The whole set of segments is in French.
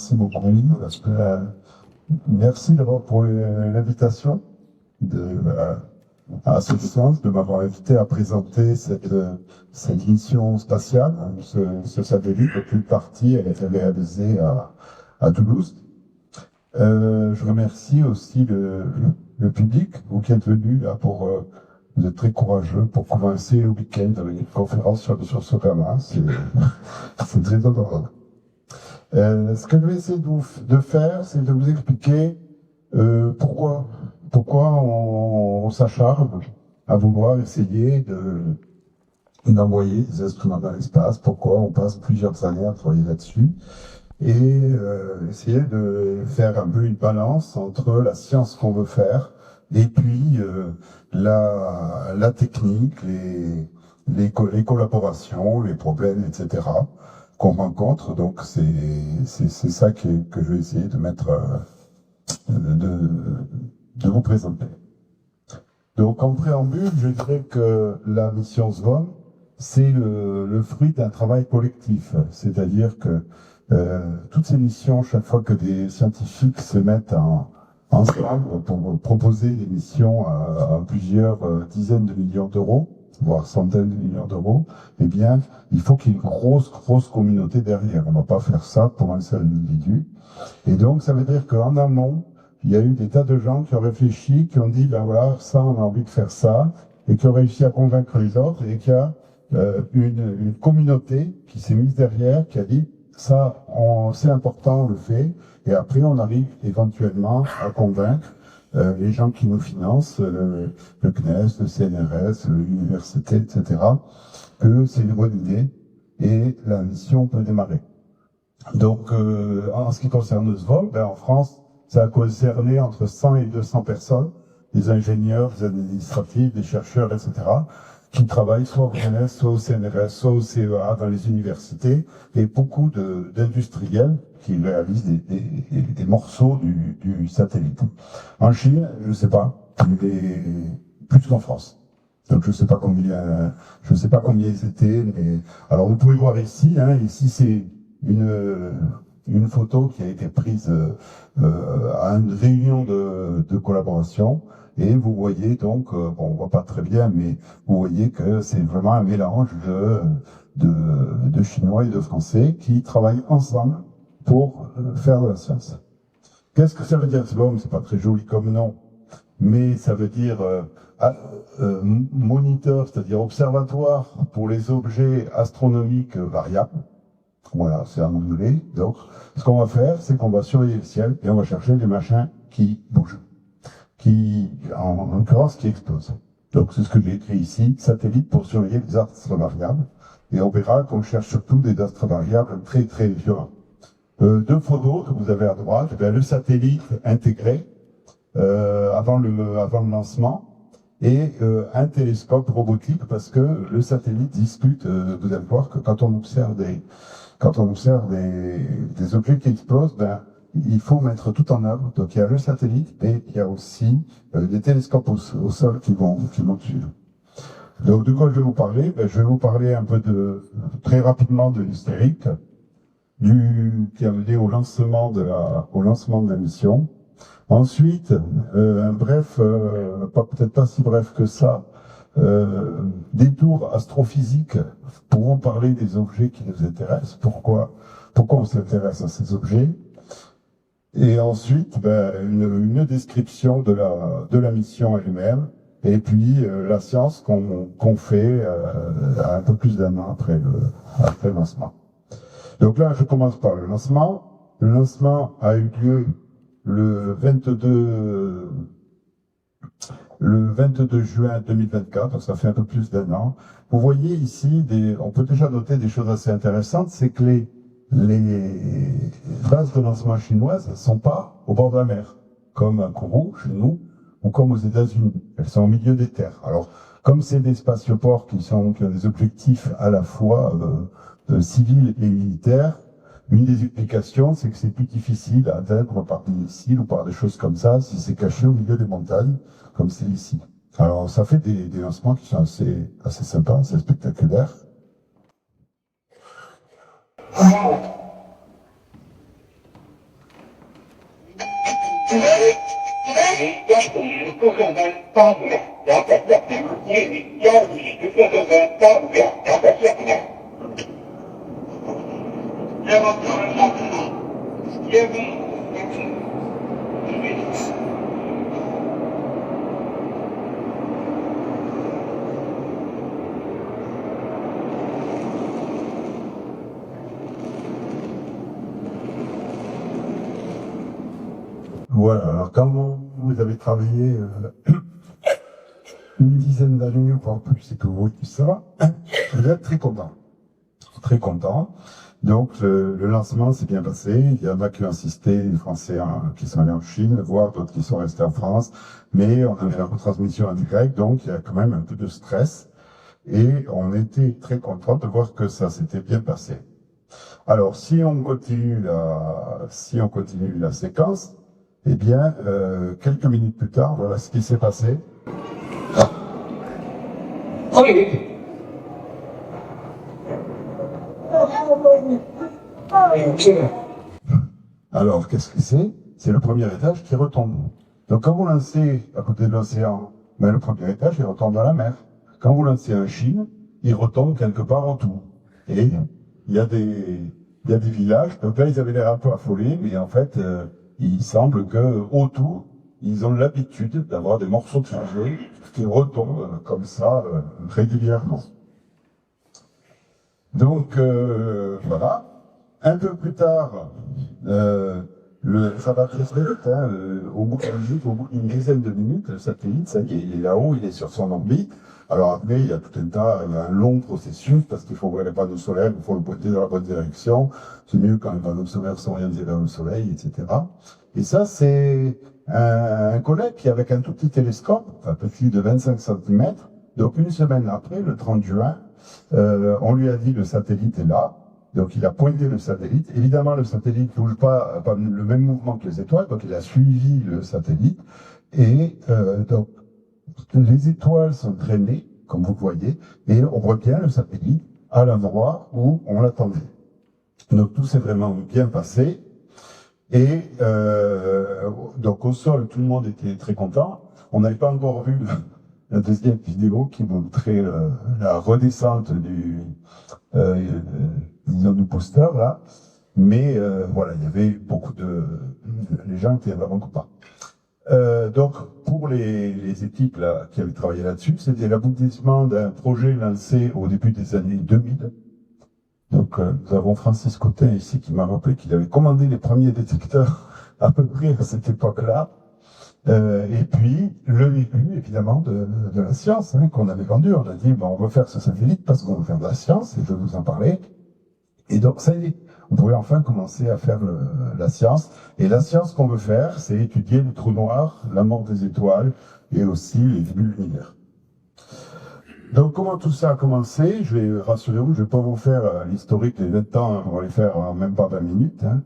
merci beaucoup. Merci d'abord pour l'invitation à cette séance, de m'avoir invité à présenter cette mission spatiale, ce satellite. Une partie, elle a été réalisée à Toulouse. Je remercie aussi le public, vous qui êtes venus là vous êtes très courageux pour commencer le week-end avec une conférence sur Socama. C'est très honorable. Ce que je vais essayer de faire, c'est de vous expliquer pourquoi on s'acharne à vouloir essayer d'envoyer des instruments dans l'espace, pourquoi on passe plusieurs années à travailler là-dessus, et essayer de faire un peu une balance entre la science qu'on veut faire et puis la technique, les collaborations, les problèmes, etc. qu'on rencontre. Donc c'est ça que je vais essayer de mettre, de vous présenter. Donc en préambule, je dirais que la mission SVOM, c'est le fruit d'un travail collectif. C'est-à-dire que toutes ces missions, chaque fois que des scientifiques se mettent ensemble pour proposer des missions à plusieurs dizaines de millions d'euros, voire centaines de millions d'euros, eh bien, il faut qu'il y ait une grosse communauté derrière. On ne va pas faire ça pour un seul individu. Et donc, ça veut dire qu'en amont, il y a eu des tas de gens qui ont réfléchi, qui ont dit, ben voilà, ça, on a envie de faire ça, et qui ont réussi à convaincre les autres, et qu'il y a une communauté qui s'est mise derrière, qui a dit, ça, c'est important, on le fait, et après, on arrive éventuellement à convaincre les gens qui nous financent, le CNES, le CNRS, l'université, etc., que c'est une bonne idée et la mission peut démarrer. Donc, en ce qui concerne le SVOM, en France, ça a concerné entre 100 et 200 personnes, des ingénieurs, des administratifs, des chercheurs, etc., qui travaillent soit au CNES, soit au CNRS, soit au CEA, dans les universités, et beaucoup d'industriels qui réalisent des morceaux du satellite. En Chine, je ne sais pas, mais plus qu'en France. Donc je ne sais pas combien ils étaient, mais alors vous pouvez voir ici, ici c'est une photo qui a été prise à une réunion de collaboration. Et vous voyez donc, on voit pas très bien, mais vous voyez que c'est vraiment un mélange de Chinois et de Français qui travaillent ensemble pour faire de la science. Qu'est-ce que ça veut dire SVOM? C'est pas très joli comme nom, mais ça veut dire moniteur, c'est-à-dire observatoire pour les objets astronomiques variables. Voilà, c'est en anglais. Donc, ce qu'on va faire, c'est qu'on va surveiller le ciel et on va chercher des machins qui bougent, en l'occurrence, qui explosent. Donc, c'est ce que j'ai écrit ici, satellite pour surveiller les astres variables. Et on verra qu'on cherche surtout des astres variables très, très violents. Deux photos que vous avez à droite, le satellite intégré avant le lancement et un télescope robotique parce que le satellite discute, vous allez voir que quand on observe des objets qui explosent, il faut mettre tout en œuvre. Donc il y a le satellite et il y a aussi des télescopes au sol qui vont suivre. Donc de quoi je vais vous parler? Je vais vous parler un peu très rapidement de l'hystérique, qui a mené au lancement de la mission. Ensuite, un bref, peut-être pas si bref que ça, détour astrophysique pour vous parler des objets qui nous intéressent. Pourquoi on s'intéresse à ces objets? Et ensuite, une description de la mission elle-même, et puis la science qu'on fait un peu plus d'un an après le lancement. Donc là, je commence par le lancement. Le lancement a eu lieu le 22 juin 2024, donc ça fait un peu plus d'un an. Vous voyez ici, on peut déjà noter des choses assez intéressantes, c'est que les bases de lancement chinoises ne sont pas au bord de la mer, comme à Kourou, chez nous, ou comme aux États-Unis. Elles sont au milieu des terres. Alors, comme c'est des spatioports qui ont des objectifs à la fois civils et militaires, une des explications, c'est que c'est plus difficile à atteindre par des missiles ou par des choses comme ça, si c'est caché au milieu des montagnes, comme c'est ici. Alors, ça fait des lancements qui sont assez sympas, assez spectaculaires. Voilà, alors quand vous avez travaillé une dizaine d'années, voire plus, et que vous voyez ça, vous êtes très content. Très content. Donc le lancement s'est bien passé, il y en a qui ont insisté, les Français qui sont allés en Chine, voire d'autres qui sont restés en France, mais on avait la retransmission en direct, donc il y a quand même un peu de stress, et on était très content de voir que ça s'était bien passé. Alors si on continue la séquence, eh bien, quelques minutes plus tard, voilà ce qui s'est passé. Alors, qu'est-ce que c'est? C'est le premier étage qui retombe. Donc, quand vous lancez à côté de l'océan, ben, le premier étage, il retombe dans la mer. Quand vous lancez en Chine, il retombe quelque part en tout. Et il y a des villages, donc là, ils avaient l'air un peu affolés, mais en fait, il semble que autour, ils ont l'habitude d'avoir des morceaux de fusée qui retombent comme ça régulièrement. Donc voilà. Un peu plus tard, ça va très vite, hein, au bout d'une dizaine de minutes, le satellite, ça y est, il est là-haut, il est sur son orbite. Alors après, il y a tout un tas, il y a un long processus, parce qu'il faut voir les panneaux solaires, il faut le pointer dans la bonne direction. C'est mieux quand les panneaux solaires sont orientés vers le soleil, etc. Et ça, c'est un collègue qui, avec un tout petit télescope, enfin petit de 25 cm, donc une semaine après, le 30 juin, on lui a dit le satellite est là. Donc il a pointé le satellite. Évidemment, le satellite ne bouge pas le même mouvement que les étoiles, donc il a suivi le satellite. Et donc les étoiles sont traînées, comme vous voyez, et on voit bien le satellite à l'endroit où on l'attendait. Donc tout s'est vraiment bien passé. Et donc au sol, tout le monde était très content. On n'avait pas encore vu la deuxième vidéo qui montrait la redescente du poster là, mais voilà, il y avait beaucoup les gens étaient vraiment contents. Donc pour les équipes là qui avaient travaillé là-dessus, c'était l'aboutissement d'un projet lancé au début des années 2000. Donc nous avons Francis Cotin ici qui m'a rappelé qu'il avait commandé les premiers détecteurs à peu près à cette époque-là. Et puis, le début, évidemment, de la science, hein, qu'on avait vendu. On a dit, bon, on veut faire ce satellite parce qu'on veut faire de la science, et je vais vous en parler. Et donc, ça y est, on pouvait enfin commencer à faire la science. Et la science qu'on veut faire, c'est étudier les trous noirs, la mort des étoiles, et aussi les débuts de l'univers. Donc, comment tout ça a commencé? Je vais rassurer-vous, je vais pas vous faire l'historique des 20 ans, on va les faire en même pas 20 minutes. Hein.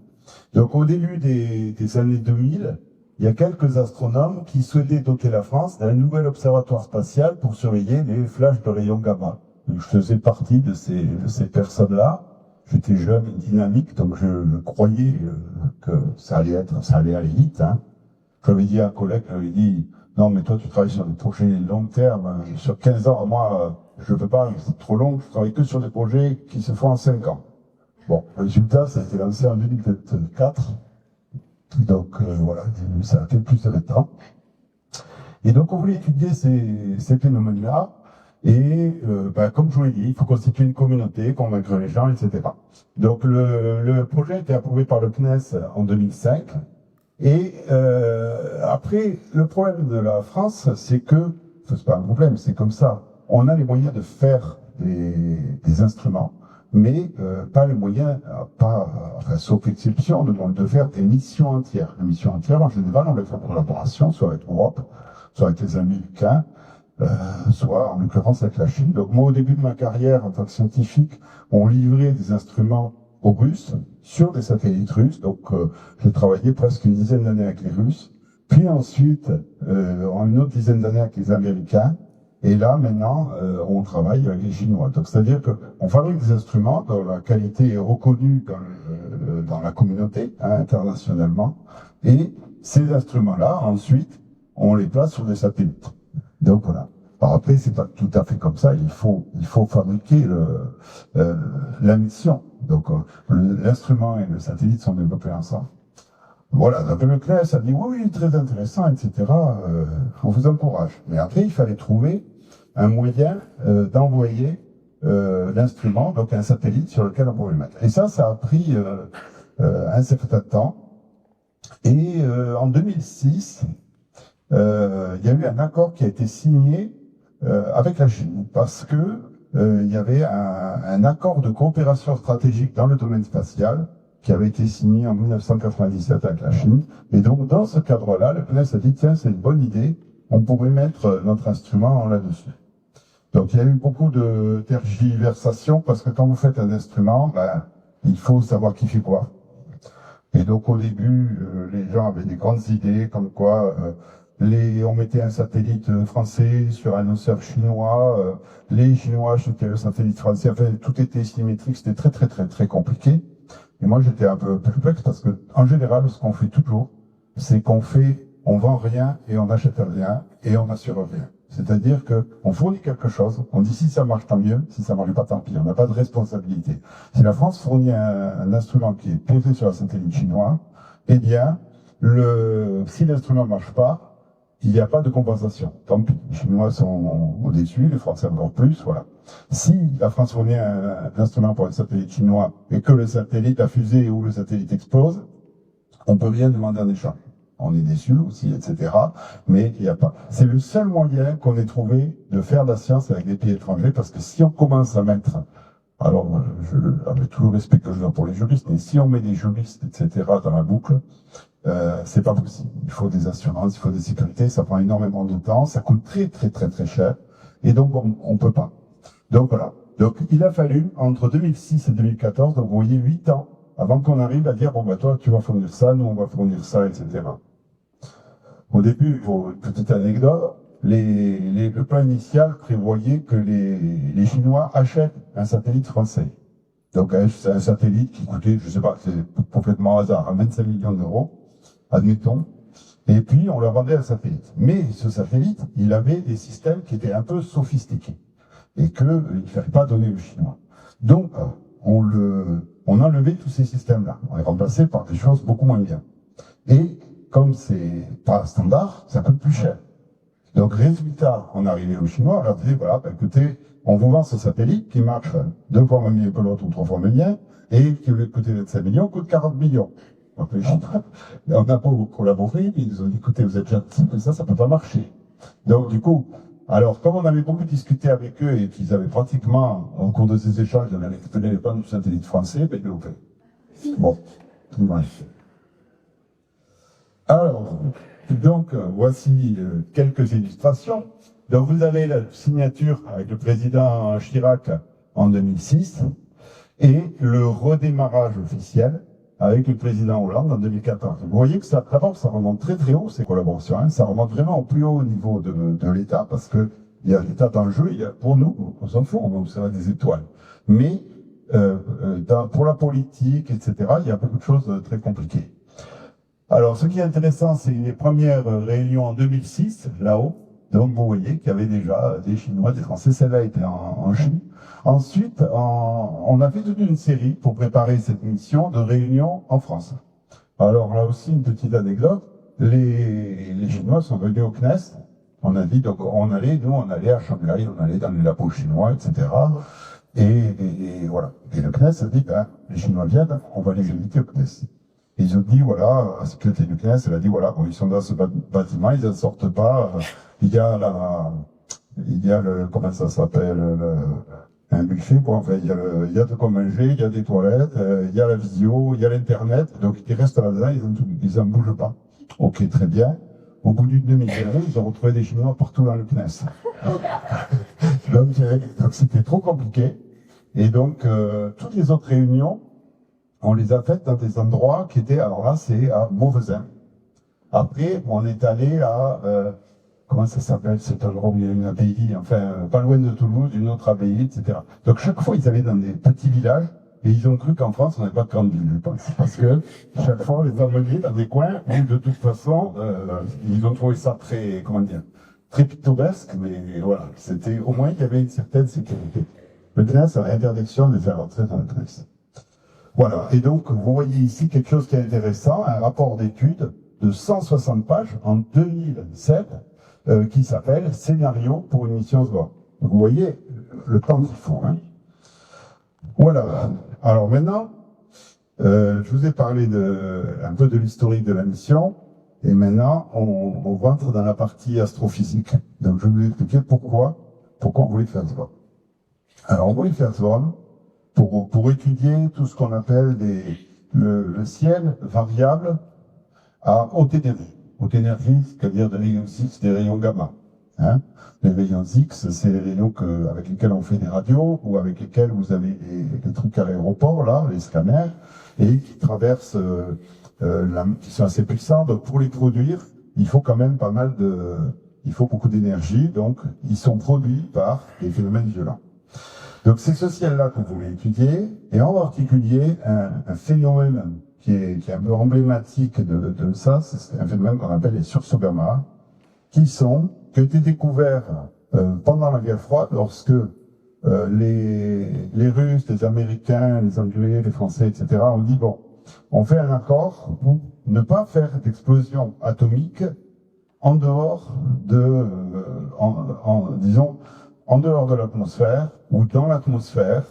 Donc, au début des années 2000, il y a quelques astronomes qui souhaitaient doter la France d'un nouvel observatoire spatial pour surveiller les flashs de rayons gamma. Donc, je faisais partie de ces personnes-là. J'étais jeune et dynamique, donc je croyais que ça allait aller vite. Hein. J'avais dit à un collègue, j'avais dit, non, mais toi, tu travailles sur des projets long terme, sur 15 ans. Moi, je ne peux pas, c'est trop long, je travaille que sur des projets qui se font en 5 ans. Bon, le résultat, ça a été lancé en 2024. Donc voilà, ça a fait plus de 20 ans. Et donc on voulait étudier ces phénomènes-là, et comme je vous l'ai dit, il faut constituer une communauté, convaincre les gens, etc. Donc le projet a été approuvé par le CNES en 2005, et après, le problème de la France, c'est que, c'est pas un problème, c'est comme ça, on a les moyens de faire des instruments, mais pas les moyens, sauf exception, de faire des missions entières. Les missions entières, en général, on les fait en collaboration, soit avec l'Europe, soit avec les Américains, soit en l'occurrence avec la Chine. Donc moi, au début de ma carrière en tant que scientifique, on livrait des instruments aux Russes sur des satellites russes. Donc j'ai travaillé presque une dizaine d'années avec les Russes, puis ensuite en une autre dizaine d'années avec les Américains. Et là, maintenant, on travaille avec les Chinois. Donc, c'est-à-dire qu'on fabrique des instruments dont la qualité est reconnue dans la communauté, hein, internationalement. Et ces instruments-là, ensuite, on les place sur des satellites. Donc voilà. Alors après, c'est pas tout à fait comme ça. Il faut fabriquer la mission. Donc l'instrument et le satellite sont développés ensemble. Voilà. Donc le CNES a dit oui, très intéressant, etc. On vous encourage. Mais après, il fallait trouver un moyen d'envoyer l'instrument, donc un satellite sur lequel on pouvait le mettre. Et ça a pris un certain temps. Et en 2006, il y a eu un accord qui a été signé avec la Chine, parce que il y avait un accord de coopération stratégique dans le domaine spatial qui avait été signé en 1997 avec la Chine. Et donc, dans ce cadre-là, le CNES a dit, tiens, c'est une bonne idée, on pourrait mettre notre instrument là-dessus. Donc, il y a eu beaucoup de tergiversations, parce que quand vous faites un instrument, il faut savoir qui fait quoi. Et donc, au début, les gens avaient des grandes idées, comme quoi on mettait un satellite français sur un lanceur chinois, les Chinois achetaient le satellite français, enfin, tout était symétrique, c'était très, très, très, très compliqué. Et moi, j'étais un peu perplexe parce que, en général, ce qu'on fait toujours, c'est on vend rien et on n'achète rien et on n'assure rien. C'est-à-dire que on fournit quelque chose, on dit si ça marche tant mieux, si ça marche pas tant pis, on n'a pas de responsabilité. Si la France fournit un instrument qui est posé sur un satellite chinois, eh bien, si l'instrument ne marche pas, il n'y a pas de compensation. Tant pis, les Chinois sont au-dessus, les Français encore plus, voilà. Si la France fournit un instrument pour un satellite chinois et que le satellite, la fusée ou le satellite explose, on peut rien demander en échange. On est déçus aussi, etc. Mais il n'y a pas. C'est le seul moyen qu'on ait trouvé de faire de la science avec des pays étrangers, parce que si on commence à mettre, alors avec tout le respect que je dois pour les juristes, mais si on met des juristes, etc. dans la boucle, c'est pas possible. Il faut des assurances, il faut des sécurités, ça prend énormément de temps, ça coûte très très très très cher, et donc on peut pas. Donc voilà. Donc il a fallu entre 2006 et 2014, donc vous voyez 8 ans avant qu'on arrive à dire bon bah toi tu vas fournir ça, nous on va fournir ça, etc. Au début, pour une petite anecdote, le plan initial prévoyait que les Chinois achètent un satellite français. Donc c'est un satellite qui coûtait, je sais pas, c'est complètement hasard, à 25 millions d'euros, admettons. Et puis on leur vendait un satellite. Mais ce satellite, il avait des systèmes qui étaient un peu sophistiqués et qu'il ne fallait pas donner aux Chinois. Donc on enlevait tous ces systèmes-là. On les remplaçait par des choses beaucoup moins bien. Et comme c'est pas standard, ça coûte plus cher. Donc, résultat, on arrivait aux Chinois, on leur disait, voilà, écoutez, on vous vend ce satellite qui marche 2 fois moins bien que l'autre ou 3 fois moins bien, et qui, au lieu de coûter 25 millions, coûte 40 millions. Donc, les Chinois, on n'a pas collaboré, mais ils ont dit, écoutez, vous êtes gentils, mais ça peut pas marcher. Donc, du coup, alors, comme on avait beaucoup discuté avec eux et qu'ils avaient pratiquement, au cours de ces échanges, ils avaient récupéré les plans du satellite français, ben, ils l'ont fait. Bon, tout bref. Alors, donc, voici quelques illustrations. Donc, vous avez la signature avec le président Chirac en 2006 et le redémarrage officiel avec le président Hollande en 2014. Vous voyez que ça, d'abord, ça remonte très très haut, ces collaborations. Hein. Ça remonte vraiment au plus haut niveau de l'État, parce que il y a l'État dans le jeu, pour nous, on s'en fout, on va observer des étoiles. Mais pour la politique, etc., il y a beaucoup de choses très compliquées. Alors, ce qui est intéressant, c'est les premières réunions en 2006, là-haut. Donc, vous voyez qu'il y avait déjà des Chinois, des Français. Celle-là était en Chine. Ensuite, on a fait toute une série pour préparer cette mission de réunions en France. Alors, là aussi, une petite anecdote. Les Chinois sont venus au CNES. On a dit, donc, on allait à Shanghai, on allait dans les labos chinois, etc. Et voilà. Et le CNES a dit, les Chinois viennent, on va les inviter au CNES. Ils ont dit, voilà, la sécurité du CNES, elle a dit, voilà, bon, ils sont dans ce bâtiment, ils ne sortent pas, il y a comment ça s'appelle, un buffet, bon, enfin, il y a de quoi manger, il y a des toilettes, il y a la visio, il y a l'internet, donc ils restent là-dedans, ils en bougent pas. Ok, très bien. Au bout d'une demi-heure, ils ont retrouvé des Chinois partout dans le CNES. donc c'était trop compliqué. Et donc, toutes les autres réunions, on les a faites dans des endroits qui étaient, alors là, c'est à Beauvoisin. Après, on est allé à, comment ça s'appelle, cet endroit où il y a une abbaye, enfin, pas loin de Toulouse, une autre abbaye, etc. Donc, chaque fois, ils allaient dans des petits villages et ils ont cru qu'en France, on n'avait pas de grande ville, je pense. Parce que chaque fois, on les a menés dans des coins où, de toute façon, ils ont trouvé ça très, comment dire, très pittoresque, mais voilà, c'était, au moins, il y avait une certaine sécurité. Maintenant, c'est l'interdiction de faire rentrer dans la presse. Voilà. Et donc, vous voyez ici quelque chose qui est intéressant, un rapport d'étude de 160 pages en 2007, qui s'appelle Scénario pour une mission SWOT. Vous voyez le temps qu'il faut, hein. Voilà. Alors maintenant, je vous ai parlé un peu de l'historique de la mission, et maintenant, on rentre dans la partie astrophysique. Donc, je vais vous expliquer pourquoi on voulait faire SWOT. Alors, on voulait faire SWOT pour étudier tout ce qu'on appelle le ciel variable à haute énergie. Haute énergie, c'est-à-dire des rayons X, des rayons gamma. Hein, les rayons X, c'est les rayons avec lesquels on fait des radios ou avec lesquels vous avez des trucs à l'aéroport, là, les scanners, et qui traversent, qui sont assez puissants. Donc pour les produire, il faut quand même il faut beaucoup d'énergie. Donc ils sont produits par des phénomènes violents. Donc c'est ce ciel-là que vous voulez étudier, et en particulier un phénomène qui est un peu emblématique de ça, c'est un phénomène qu'on appelle les sursauts gamma, qui ont été découverts pendant la guerre froide, lorsque les Russes, les Américains, les Anglais, les Français, etc. ont dit bon, on fait un accord pour ne pas faire d'explosion atomique en dehors disons, en dehors de l'atmosphère ou dans l'atmosphère,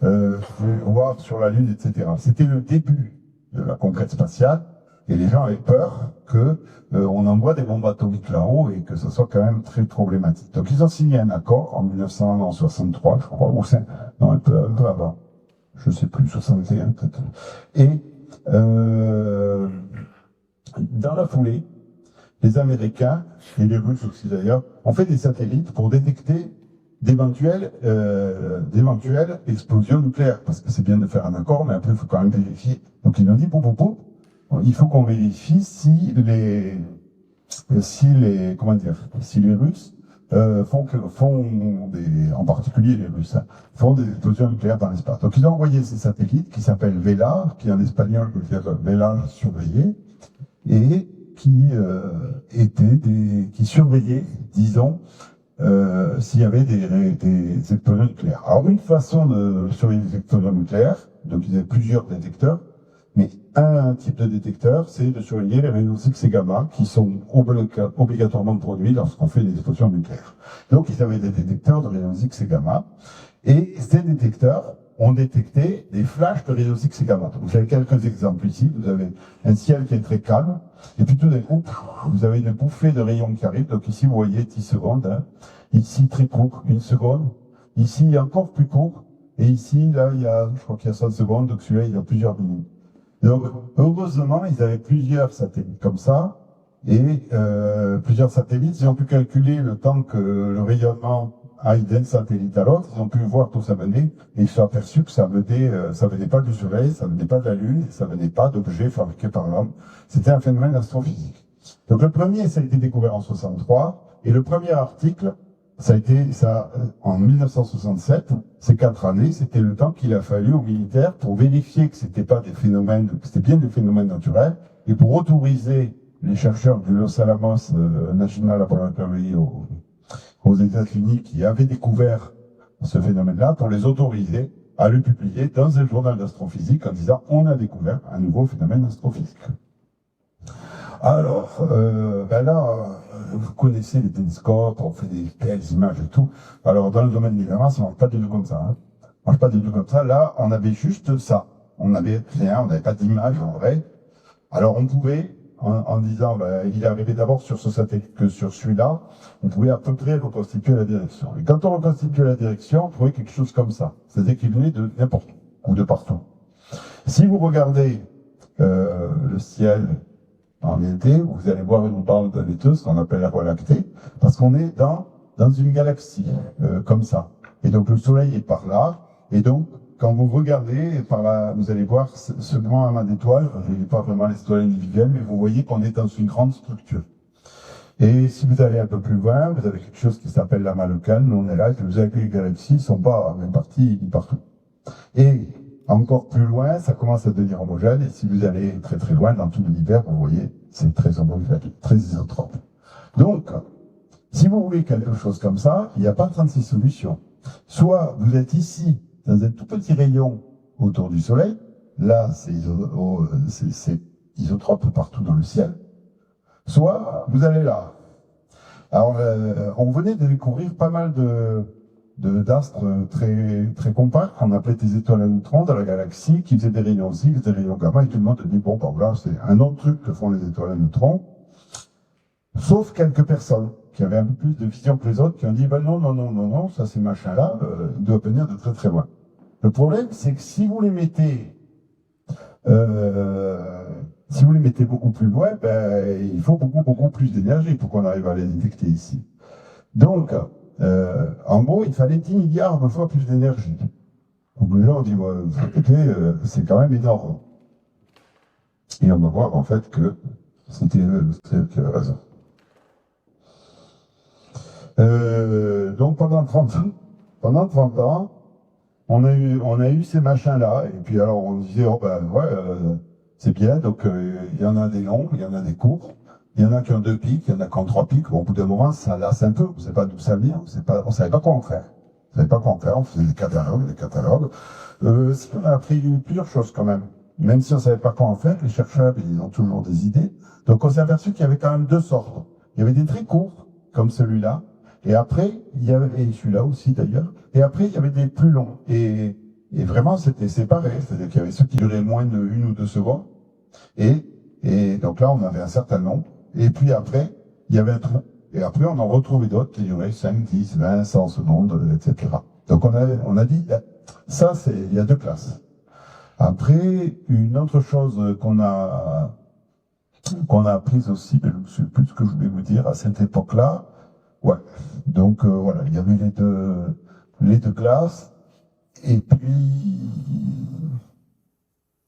voire sur la Lune, etc. C'était le début de la conquête spatiale, et les gens avaient peur on envoie des bombes atomiques là-haut et que ce soit quand même très problématique. Donc ils ont signé un accord en 1963, je crois, ou non, un peu avant, je sais plus, 61 peut-être. Et dans la foulée, les Américains, et les Russes aussi d'ailleurs, ont fait des satellites pour détecter d'éventuelles explosions nucléaires, parce que c'est bien de faire un accord, mais après il faut quand même vérifier. Donc ils ont dit, il faut qu'on vérifie si les Russes en particulier les Russes, hein, font des explosions nucléaires dans l'espace. Donc ils ont envoyé ces satellites qui s'appellent Vela, qui en espagnol veut dire Vela surveillé, et qui surveillaient, disons, s'il y avait des explosions nucléaires. Alors une façon de surveiller les explosions nucléaires, donc il y a plusieurs détecteurs, mais un type de détecteur, c'est de surveiller les rayons X et gamma qui sont obligatoirement produits lorsqu'on fait des explosions nucléaires. Donc ils avaient des détecteurs de rayons X et gamma, et ces détecteurs ont détecté des flashs de rayons X et gamma. Donc, vous avez quelques exemples ici. Vous avez un ciel qui est très calme, et puis tout d'un coup, vous avez une bouffée de rayons qui arrive. Donc ici, vous voyez 10 secondes. Hein. Ici, très court, 1 seconde. Ici, encore plus court. Et ici, là, je crois qu'il y a 100 secondes. Donc celui-là, il y a plusieurs minutes. Donc, heureusement, ils avaient plusieurs satellites comme ça. Et plusieurs satellites, ils ont pu calculer le temps que le rayonnement aille d'un satellite à l'autre. Ils ont pu voir d'où ça venait. Et ils se sont aperçus que ça venait pas du Soleil, ça venait pas de la Lune, ça venait pas d'objets fabriqués par l'homme. C'était un phénomène astrophysique. Donc le premier, ça a été découvert en 63. Et le premier article, ça a été en 1967, ces 4 années, c'était le temps qu'il a fallu aux militaires pour vérifier que c'était pas des phénomènes, que c'était bien des phénomènes naturels, et pour autoriser les chercheurs du Los Alamos National Laboratory aux États-Unis qui avaient découvert ce phénomène-là, pour les autoriser à le publier dans un journal d'astrophysique en disant on a découvert un nouveau phénomène astrophysique. Alors, vous connaissez les télescopes, on fait des belles images et tout. Alors, dans le domaine des gamma, ça ne marche pas du tout comme ça. Hein. Ça marche pas du tout comme ça. Là, on avait juste ça. On n'avait rien, on n'avait pas d'image en vrai. Alors, on pouvait, en disant, il est arrivé d'abord sur ce satellite que sur celui-là, on pouvait à peu près reconstituer la direction. Et quand on reconstituait la direction, on trouvait quelque chose comme ça. C'est-à-dire qu'il venait de n'importe où, ou de partout. Si vous regardez le ciel en été, vous allez voir une bande laiteuse qu'on appelle la Voie lactée, parce qu'on est dans une galaxie, comme ça. Et donc le Soleil est par là, et donc quand vous regardez par là, vous allez voir ce grand amas d'étoiles, je ne dis pas vraiment les étoiles individuelles, mais vous voyez qu'on est dans une grande structure. Et si vous allez un peu plus loin, vous avez quelque chose qui s'appelle l'amas local, nous on est là, que vous avez les galaxies, ils sont pas répartis partout. Et encore plus loin, ça commence à devenir homogène, et si vous allez très très loin dans tout l'univers, vous voyez, c'est très homogène, très isotrope. Donc, si vous voulez quelque chose comme ça, il n'y a pas 36 solutions. Soit vous êtes ici, dans un tout petit rayon autour du Soleil, là c'est isotrope partout dans le ciel, soit vous allez là. Alors, on venait de découvrir pas mal d'astres très, très compacts, qu'on appelait des étoiles à neutrons dans la galaxie, qui faisaient des rayons X, des rayons gamma, et tout le monde dit, bon, ben là, c'est un autre truc que font les étoiles à neutrons, sauf quelques personnes qui avaient un peu plus de vision que les autres, qui ont dit, ben non, ça, ces machins-là, doivent venir de très très loin. Le problème, c'est que si vous les mettez beaucoup plus loin, ben, il faut beaucoup plus d'énergie pour qu'on arrive à les détecter ici. Donc, en gros, il fallait 10 milliards de fois plus d'énergie. Donc les gens ont dit, c'est quand même énorme. Et on va voir en fait que c'était raison. Donc pendant 30 ans, on a eu ces machins-là, et puis alors on disait, c'est bien, donc il y en a des longs, il y en a des courts, il y en a qui ont 2 pics, il y en a qui ont 3 pics, bon, au bout d'un moment, ça lasse un peu, on ne sait pas d'où ça vient, on ne savait pas quoi en faire. On faisait des catalogues. On a appris plusieurs choses quand même. Même si on ne savait pas quoi en faire, les chercheurs, ils ont toujours des idées. Donc on s'est aperçu qu'il y avait quand même 2 sortes. Il y avait des très courts, comme celui-là, et après, il y avait, et celui-là aussi d'ailleurs, et après, il y avait des plus longs. Et vraiment, c'était séparé, c'est-à-dire qu'il y avait ceux qui duraient moins de 1 ou 2 secondes, et donc là, on avait un certain nombre, et puis après, il y avait un trou. Et après, on en retrouvait d'autres qui duraient 5, 10, 20, 100 secondes, etc. Donc on a dit, ça, il y a 2 classes. Après, une autre chose qu'on a apprise aussi, mais je ne sais plus ce que je voulais vous dire à cette époque-là. Ouais. Donc voilà, il y avait les deux classes, et puis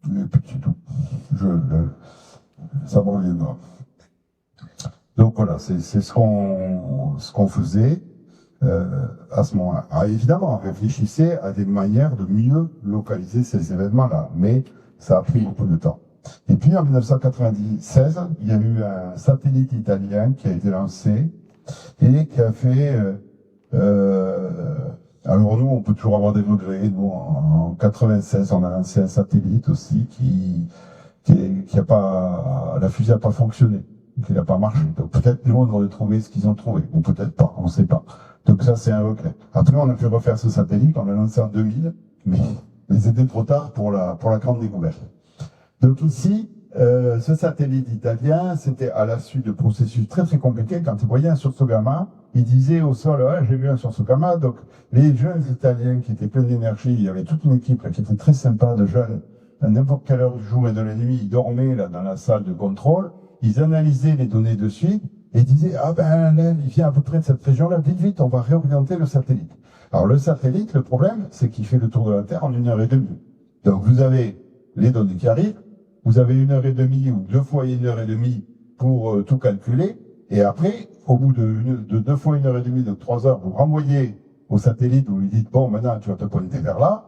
c'est tout. Ça me reviendra. Donc voilà, c'est ce qu'on faisait à ce moment-là. Alors évidemment, on réfléchissait à des manières de mieux localiser ces événements-là, mais ça a pris beaucoup de temps. Et puis en 1996, il y a eu un satellite italien qui a été lancé et qui a fait... alors nous, on peut toujours avoir des regrets. Nous, en 96, on a lancé un satellite aussi qui a pas... La fusée n'a pas fonctionné, qui n'a pas marché. Donc peut-être nous, on aurait trouvé ce qu'ils ont trouvé, ou peut-être pas, on ne sait pas. Donc ça, c'est un regret. Après, on a pu refaire ce satellite, on l'a lancé en 2000, mais c'était trop tard pour la grande découverte. Donc ici, ce satellite italien, c'était à la suite de processus très très compliqués. Quand ils voyaient un sursaut gamma, ils disaient au sol, j'ai vu un sursaut gamma. Donc les jeunes Italiens qui étaient pleins d'énergie, il y avait toute une équipe là, qui était très sympa de jeunes, à n'importe quelle heure du jour et de la nuit, ils dormaient là dans la salle de contrôle, ils analysaient les données de suite et disaient, là, il vient à peu près de cette région-là, vite, on va réorienter le satellite. Alors le satellite, le problème, c'est qu'il fait le tour de la Terre en 1h30. Donc vous avez les données qui arrivent, vous avez 1h30 ou 2 fois 1h30 pour tout calculer, et après, au bout de 2 fois 1h30, de 3 heures, vous renvoyez au satellite, vous lui dites, bon, maintenant, tu vas te pointer vers là,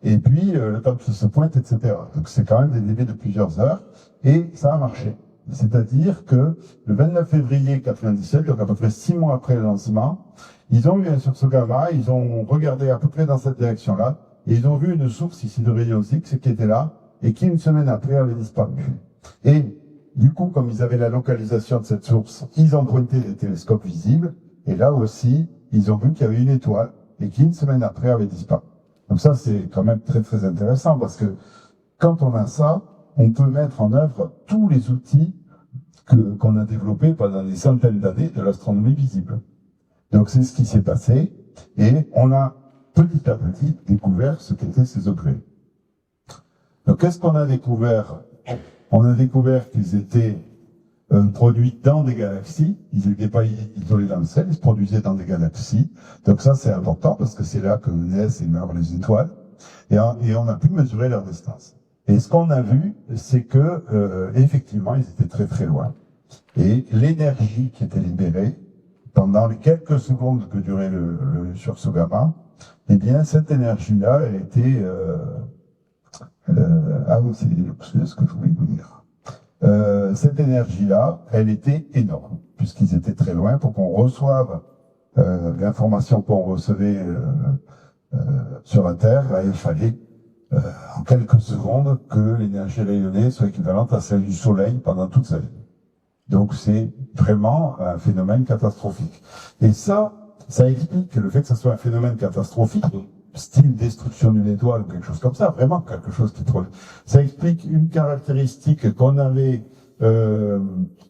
et puis le temps que ça se pointe, etc. Donc c'est quand même des délais de plusieurs heures, et ça a marché. C'est-à-dire que le 29 février 97, donc à peu près 6 mois après le lancement, ils ont eu un sursaut gamma, ils ont regardé à peu près dans cette direction-là, et ils ont vu une source ici de rayons X qui était là, et qui, une semaine après, avait disparu. Et du coup, comme ils avaient la localisation de cette source, ils ont pointé des télescopes visibles, et là aussi, ils ont vu qu'il y avait une étoile, et qui, une semaine après, avait disparu. Donc ça, c'est quand même très très intéressant, parce que quand on a ça, on peut mettre en œuvre tous les outils qu'on a développés pendant des centaines d'années de l'astronomie visible. Donc c'est ce qui s'est passé, et on a petit à petit découvert ce qu'étaient ces objets. Donc qu'est-ce qu'on a découvert? On a découvert qu'ils étaient produits dans des galaxies, ils n'étaient pas isolés dans le ciel, ils se produisaient dans des galaxies. Donc ça c'est important parce que c'est là que naissent et meurent les étoiles, et on a pu mesurer leur distance. Et ce qu'on a vu, c'est que effectivement, ils étaient très très loin. Et l'énergie qui était libérée pendant les quelques secondes que durait le sursaut gamma, eh bien, cette énergie-là, elle était Ah oui, c'est ce que je voulais vous dire. Cette énergie-là, elle était énorme, puisqu'ils étaient très loin. Pour qu'on reçoive l'information qu'on recevait sur la Terre, bah, il fallait en quelques secondes que l'énergie rayonnée soit équivalente à celle du Soleil pendant toute sa vie. Donc c'est vraiment un phénomène catastrophique. Et ça explique le fait que ce soit un phénomène catastrophique, style destruction d'une étoile ou quelque chose comme ça, vraiment quelque chose qui trop. Ça explique une caractéristique qu'on avait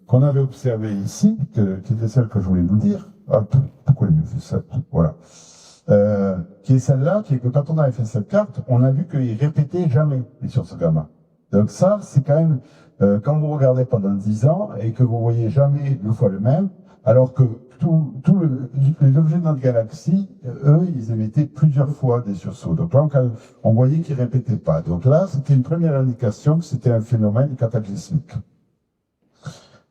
observée ici, qui était celle que je voulais vous dire. Ah, pourquoi il me fait ça? Voilà. Qui est celle-là, qui est que quand on avait fait cette carte, on a vu qu'il répétait jamais les sources gamma. Donc ça, c'est quand même, quand vous regardez pendant 10 ans et que vous voyez jamais deux fois le même, alors que les objets de notre galaxie, eux, ils émettaient plusieurs fois des sursauts. Donc là, on voyait qu'ils répétaient pas. Donc là, c'était une première indication que c'était un phénomène cataclysmique.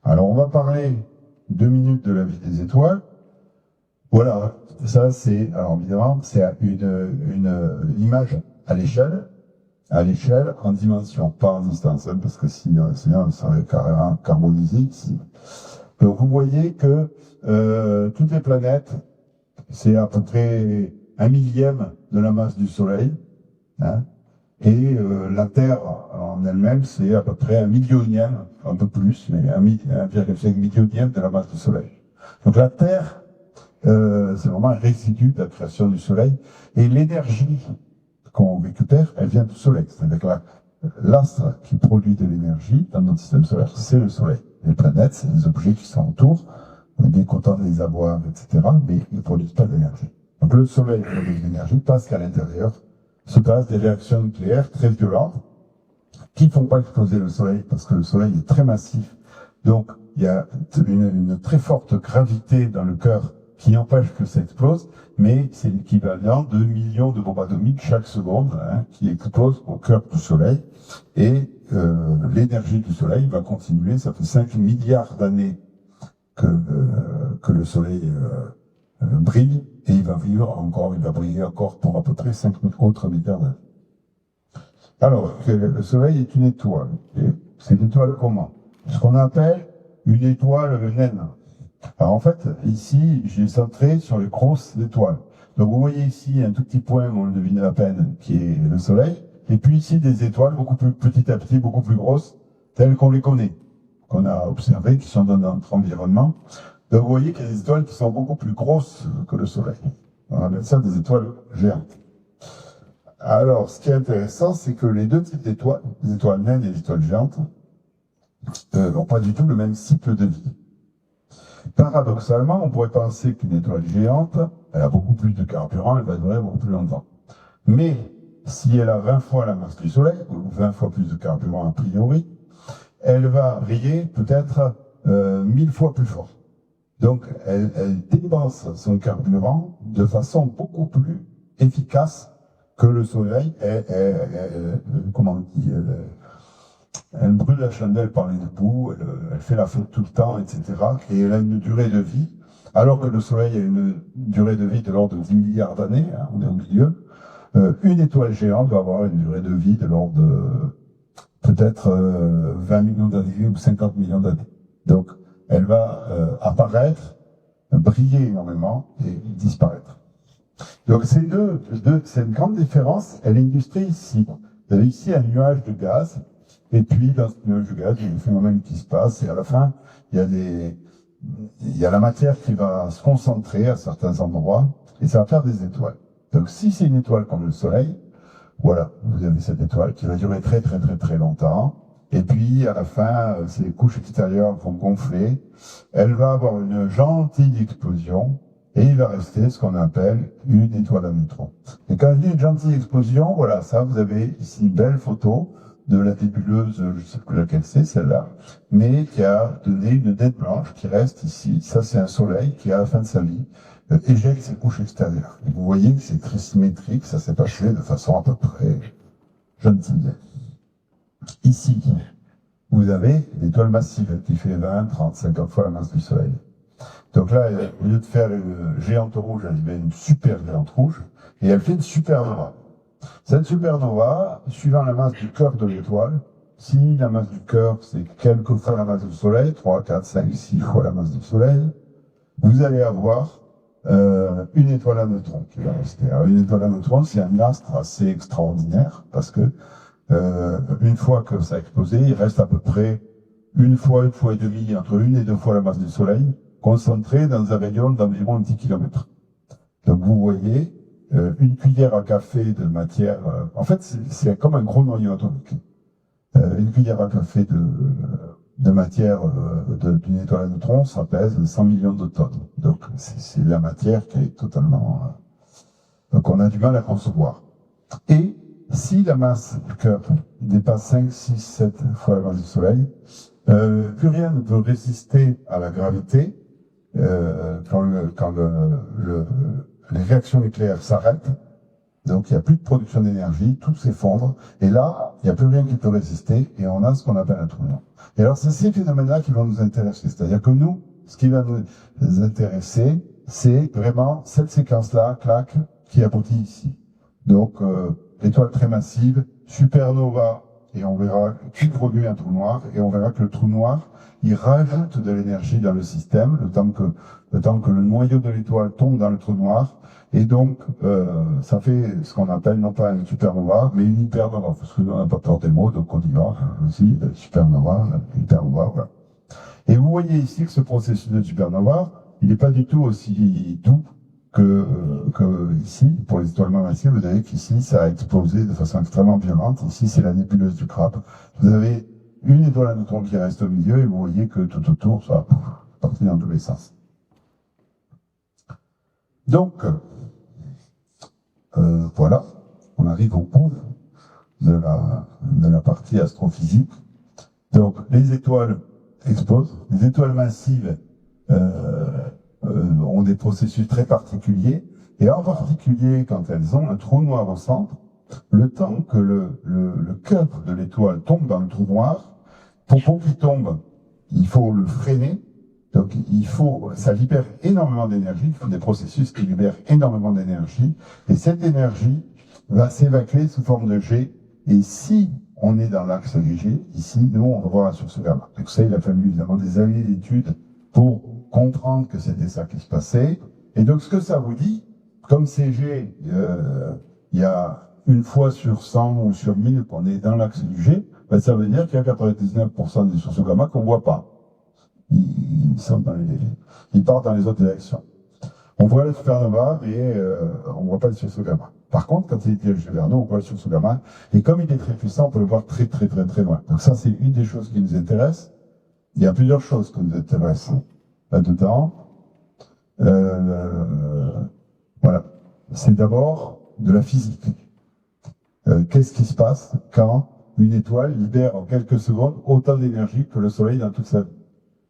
Alors on va parler 2 minutes de la vie des étoiles. Voilà, ça c'est, alors évidemment, c'est une image à l'échelle en dimension, pas en distance, hein, parce que sinon ça serait carrément carbonisé ici. Donc vous voyez que toutes les planètes, c'est à peu près 1/1000 de la masse du Soleil, hein, et la Terre en elle-même, c'est à peu près 1/100000, un peu plus, mais 1,5 millionième de la masse du Soleil. Donc la Terre, c'est vraiment un résidu de la création du Soleil. Et l'énergie qu'on récupère, elle vient du Soleil. C'est-à-dire que l'astre qui produit de l'énergie dans notre système solaire, c'est le Soleil. Les planètes, c'est des objets qui sont autour. On est bien content de les avoir, etc. Mais ils ne produisent pas d'énergie. Donc le Soleil produit de l'énergie parce qu'à l'intérieur se passent des réactions nucléaires très violentes qui ne font pas exploser le Soleil parce que le Soleil est très massif. Donc il y a une très forte gravité dans le cœur qui empêche que ça explose, mais c'est l'équivalent de millions de bombes atomiques chaque seconde, hein, qui explosent au cœur du Soleil. Et l'énergie du Soleil va continuer. Ça fait 5 milliards d'années que le Soleil brille, et il va briller encore pour à peu près 5 autres milliards d'années. Alors, le Soleil est une étoile. C'est une étoile comment? Ce qu'on appelle une étoile naine. Alors en fait, ici, j'ai centré sur les grosses étoiles. Donc vous voyez ici un tout petit point, on le devine à peine, qui est le Soleil. Et puis ici, des étoiles beaucoup plus petit à petit, beaucoup plus grosses, telles qu'on les connaît, qu'on a observées, qui sont dans notre environnement. Donc vous voyez qu'il y a des étoiles qui sont beaucoup plus grosses que le Soleil. On appelle ça des étoiles géantes. Alors, ce qui est intéressant, c'est que les deux types d'étoiles, les étoiles naines et les étoiles géantes, n'ont pas du tout le même cycle de vie. Paradoxalement, on pourrait penser qu'une étoile géante, elle a beaucoup plus de carburant, elle va durer beaucoup plus longtemps. Mais si elle a 20 fois la masse du Soleil, ou 20 fois plus de carburant a priori, elle va briller peut-être 1000 fois plus fort. Donc, elle dépense son carburant de façon beaucoup plus efficace que le Soleil. Comment on dit, elle brûle la chandelle par les bouts, elle fait la fête tout le temps, etc. Et elle a une durée de vie, alors que le Soleil a une durée de vie de l'ordre de 10 milliards d'années, hein, on est au milieu. Une étoile géante va avoir une durée de vie de l'ordre de peut-être 20 millions d'années ou 50 millions d'années. Donc, elle va apparaître, briller énormément et disparaître. Donc, c'est une grande différence. Elle est illustrée ici. Vous avez ici un nuage de gaz. Et puis, dans ce nuage de gaz, il y a un phénomène qui se passe, et à la fin, il y a la matière qui va se concentrer à certains endroits, et ça va faire des étoiles. Donc, si c'est une étoile comme le Soleil, voilà, vous avez cette étoile qui va durer très, très, très, très longtemps. Et puis, à la fin, ses couches extérieures vont gonfler. Elle va avoir une gentille explosion, et il va rester ce qu'on appelle une étoile à neutrons. Et quand je dis une gentille explosion, voilà, ça, vous avez ici une belle photo de la nébuleuse, je ne sais plus laquelle c'est, celle-là, mais qui a donné une naine blanche qui reste ici. Ça, c'est un Soleil qui, à la fin de sa vie, éjecte ses couches extérieures. Et vous voyez que c'est très symétrique, ça s'est passé de façon à peu près gentille. Ici, vous avez l'étoile massive qui fait 20, 30, 50 fois la masse du Soleil. Donc là, au lieu de faire une géante rouge, elle fait une super géante rouge, et elle fait une supernova. Cette supernova, suivant la masse du cœur de l'étoile, si la masse du cœur, c'est quelques fois la masse du Soleil, 3, 4, 5, 6 fois la masse du Soleil, vous allez avoir une étoile à neutrons qui va rester. Alors, une étoile à neutrons, c'est un astre assez extraordinaire, parce que une fois que ça a explosé, il reste à peu près une fois et demie, entre une et deux fois la masse du Soleil, concentrée dans un rayon d'environ 10 km. Donc vous voyez, une cuillère à café de matière, en fait c'est comme un gros noyau atomique. Une cuillère à café de matière d'une étoile à neutrons, ça pèse 100 millions de tonnes. Donc c'est la matière qui est totalement... qu'on a du mal à concevoir. Et si la masse du cœur dépasse 5, 6, 7 fois la masse du Soleil, plus rien ne peut résister à la gravité quand les réactions nucléaires s'arrêtent. Donc il n'y a plus de production d'énergie, tout s'effondre, et là, il n'y a plus rien qui peut résister, et on a ce qu'on appelle un trou noir. Et alors c'est ces phénomènes-là qui vont nous intéresser, c'est-à-dire que nous, ce qui va nous intéresser, c'est vraiment cette séquence-là, clac, qui aboutit ici. Donc étoile très massive, supernova, et on verra qui produit un trou noir, et on verra que le trou noir, il rajoute de l'énergie dans le système, le temps que le noyau de l'étoile tombe dans le trou noir. Et donc, ça fait ce qu'on appelle non pas une supernova, mais une hypernova, parce que nous, on n'a pas peur des mots, donc on y va aussi, supernova, hypernova, voilà. Et vous voyez ici que ce processus de supernova, il n'est pas du tout aussi doux que ici, pour les étoiles massives. Vous voyez qu'ici, ça a explosé de façon extrêmement violente. Ici, c'est la nébuleuse du crabe. Vous avez une étoile à neutrons qui reste au milieu, et vous voyez que tout autour, ça partit dans tous les sens. Donc, voilà, on arrive au bout de la partie astrophysique. Donc, les étoiles explosent. Les étoiles massives ont des processus très particuliers. Et en particulier, quand elles ont un trou noir au centre, le temps que le cœur de l'étoile tombe dans le trou noir, pour qu'il tombe, il faut le freiner. Donc, ça libère énormément d'énergie, il faut des processus qui libèrent énormément d'énergie, et cette énergie va s'évacuer sous forme de jet, et si on est dans l'axe du jet, ici, nous, on va voir la source gamma. Donc ça, il a fallu évidemment des années d'études pour comprendre que c'était ça qui se passait, et donc ce que ça vous dit, comme ces jets, il y a une fois sur 100 ou sur 1000 qu'on est dans l'axe du jet, ben, ça veut dire qu'il y a 99% des sources gamma qu'on voit pas. Ils partent dans les autres directions. On voit la supernova, mais on ne voit pas le sursaut gamma. Par contre, quand il est dirigé vers nous, on voit le sursaut gamma, et comme il est très puissant, on peut le voir très très très très loin. Donc ça, c'est une des choses qui nous intéresse. Il y a plusieurs choses qui nous intéressent là-dedans. Voilà. C'est d'abord de la physique. Qu'est-ce qui se passe quand une étoile libère en quelques secondes autant d'énergie que le Soleil dans toute sa vie?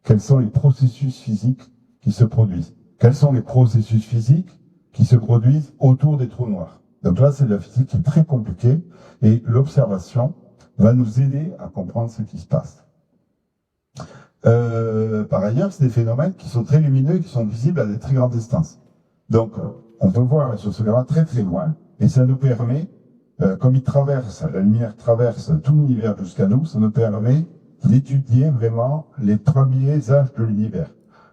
Quels sont les processus physiques qui se produisent? Quels sont les processus physiques qui se produisent autour des trous noirs? Donc là, c'est de la physique qui est très compliquée, et l'observation va nous aider à comprendre ce qui se passe. Par ailleurs, c'est des phénomènes qui sont très lumineux et qui sont visibles à des très grandes distances. Donc, on peut voir la source gamma très très loin, et ça nous permet, comme la lumière traverse tout l'univers jusqu'à nous, ça nous permet d'étudier vraiment les premiers âges de l'univers,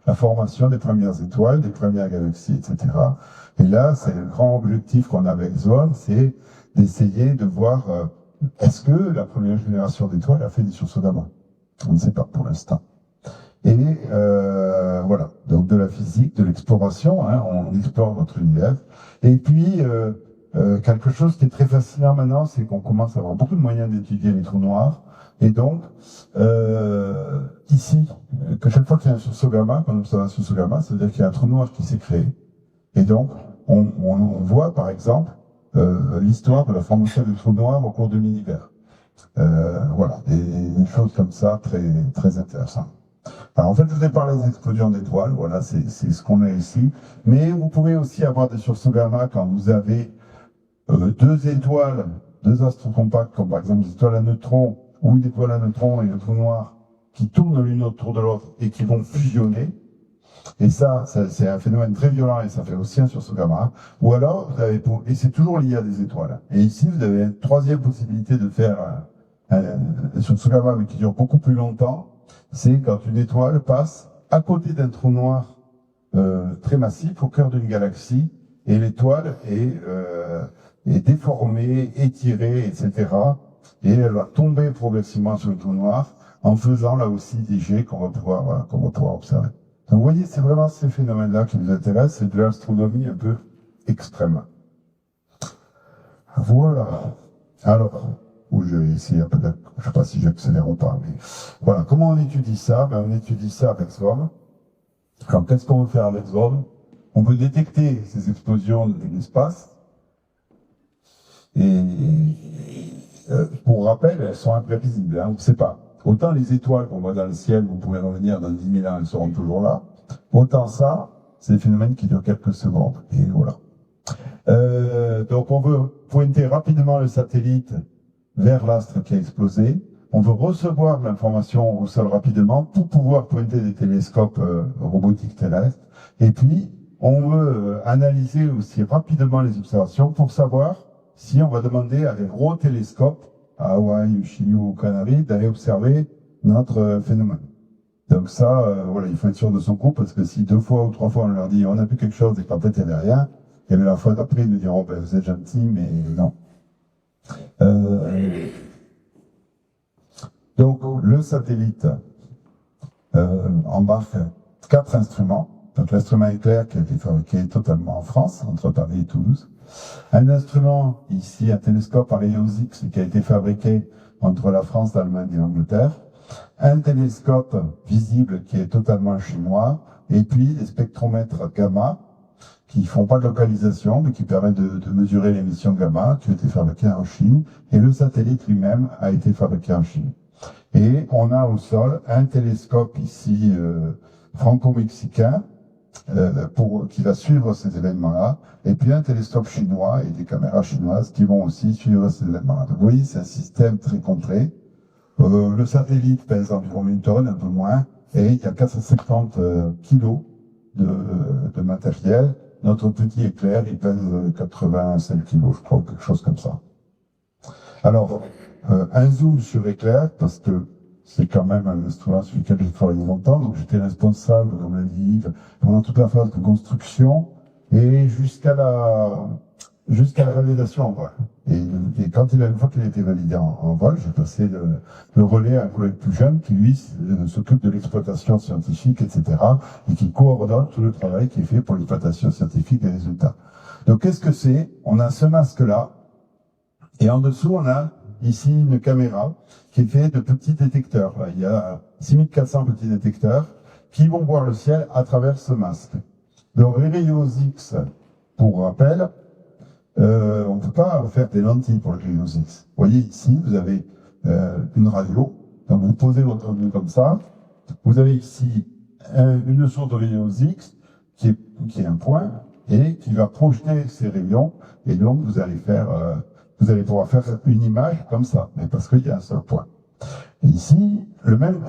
la formation des premières étoiles, des premières galaxies, etc. Et là, c'est le grand objectif qu'on a avec Swan, c'est d'essayer de voir est-ce que la première génération d'étoiles a fait des sursauts gamma. On ne sait pas pour l'instant. Et voilà, donc de la physique, de l'exploration, hein, on explore notre univers. Et puis, quelque chose qui est très fascinant maintenant, c'est qu'on commence à avoir beaucoup de moyens d'étudier les trous noirs. Et donc, ici, que chaque fois qu'il y a un sursaut gamma, quand on observe un sursaut gamma, ça veut dire qu'il y a un trou noir qui s'est créé. Et donc, on voit, par exemple, l'histoire de la formation du trou noir au cours de l'univers. Voilà, des choses comme ça très, très intéressantes. Alors, en fait, je vous ai parlé des explosions d'étoiles, voilà, c'est ce qu'on a ici. Mais vous pouvez aussi avoir des sursauts gamma quand vous avez deux étoiles, deux astres compacts, comme par exemple des étoiles à neutrons, ou une étoile à neutrons et un trou noir qui tournent l'une autour de l'autre et qui vont fusionner. Et ça c'est un phénomène très violent et ça fait aussi un sursaut gamma. Ou alors, vous avez et c'est toujours lié à des étoiles. Et ici, vous avez une troisième possibilité de faire un sursaut gamma, mais qui dure beaucoup plus longtemps. C'est quand une étoile passe à côté d'un trou noir très massif au cœur d'une galaxie et l'étoile est déformée, étirée, etc. Et elle va tomber progressivement sur le trou noir en faisant là aussi des jets qu'on va pouvoir observer. Donc vous voyez, c'est vraiment ces phénomènes-là qui nous intéressent, c'est de l'astronomie un peu extrême. Voilà. Alors, où je vais essayer un peu de, je sais pas si j'accélère ou pas, mais voilà. Comment on étudie ça? Ben, on étudie ça avec SWORM. Alors, qu'est-ce qu'on veut faire avec SWORM? On peut détecter ces explosions de l'espace. Et pour rappel, elles sont imprévisibles, hein, on ne sait pas. Autant les étoiles qu'on voit dans le ciel, vous pouvez revenir dans 10 000 ans, elles seront toujours là. Autant ça, c'est des phénomènes qui durent quelques secondes. Et voilà. Donc on veut pointer rapidement le satellite vers l'astre qui a explosé. On veut recevoir l'information au sol rapidement pour pouvoir pointer des télescopes robotiques terrestres. Et puis, on veut analyser aussi rapidement les observations pour savoir si on va demander à des gros télescopes, à Hawaï, au Chili ou aux Canaries, d'aller observer notre phénomène. Donc ça, voilà, il faut être sûr de son coup, parce que si 2 fois ou 3 fois on leur dit on a vu quelque chose et qu'en fait il n'y avait rien, et bien la fois d'après ils nous diront ben, vous êtes gentil, mais non. Donc le satellite embarque 4 instruments. Donc l'instrument éclair qui a été fabriqué totalement en France, entre Paris et Toulouse. Un instrument, ici un télescope Arios-X qui a été fabriqué entre la France, l'Allemagne et l'Angleterre. Un télescope visible qui est totalement chinois. Et puis des spectromètres gamma qui font pas de localisation, mais qui permettent de mesurer l'émission gamma, qui a été fabriquée en Chine. Et le satellite lui-même a été fabriqué en Chine. Et on a au sol un télescope ici franco-mexicain qui va suivre ces événements-là, et puis un télescope chinois et des caméras chinoises qui vont aussi suivre ces événements-là. Donc vous voyez, c'est un système très complet. Le satellite pèse environ 1 tonne, un peu moins, et il y a 450 kilos de matériel. Notre petit éclair, il pèse 85 kilos, je crois, ou quelque chose comme ça. Alors, un zoom sur éclair, parce que c'est quand même un instrument sur lequel j'ai travaillé longtemps, donc j'étais responsable, comme l'a dit Yves, pendant toute la phase de construction, et jusqu'à la validation en vol. Et quand une fois qu'il a été validé en vol, j'ai passé le relais à un collègue plus jeune qui, lui, s'occupe de l'exploitation scientifique, etc., et qui coordonne tout le travail qui est fait pour l'exploitation scientifique des résultats. Donc, qu'est-ce que c'est? On a ce masque-là, et en dessous, on a ici une caméra qui est faite de petits détecteurs. Il y a 6400 petits détecteurs qui vont voir le ciel à travers ce masque. Donc, les rayons X, pour rappel, on ne peut pas faire des lentilles pour les rayons X. Vous voyez ici, vous avez une radio. Donc, vous posez votre radio comme ça. Vous avez ici une source de rayons X qui est un point et qui va projeter ces rayons. Et donc, vous allez pouvoir faire une image comme ça, mais parce qu'il y a un seul point. Et ici,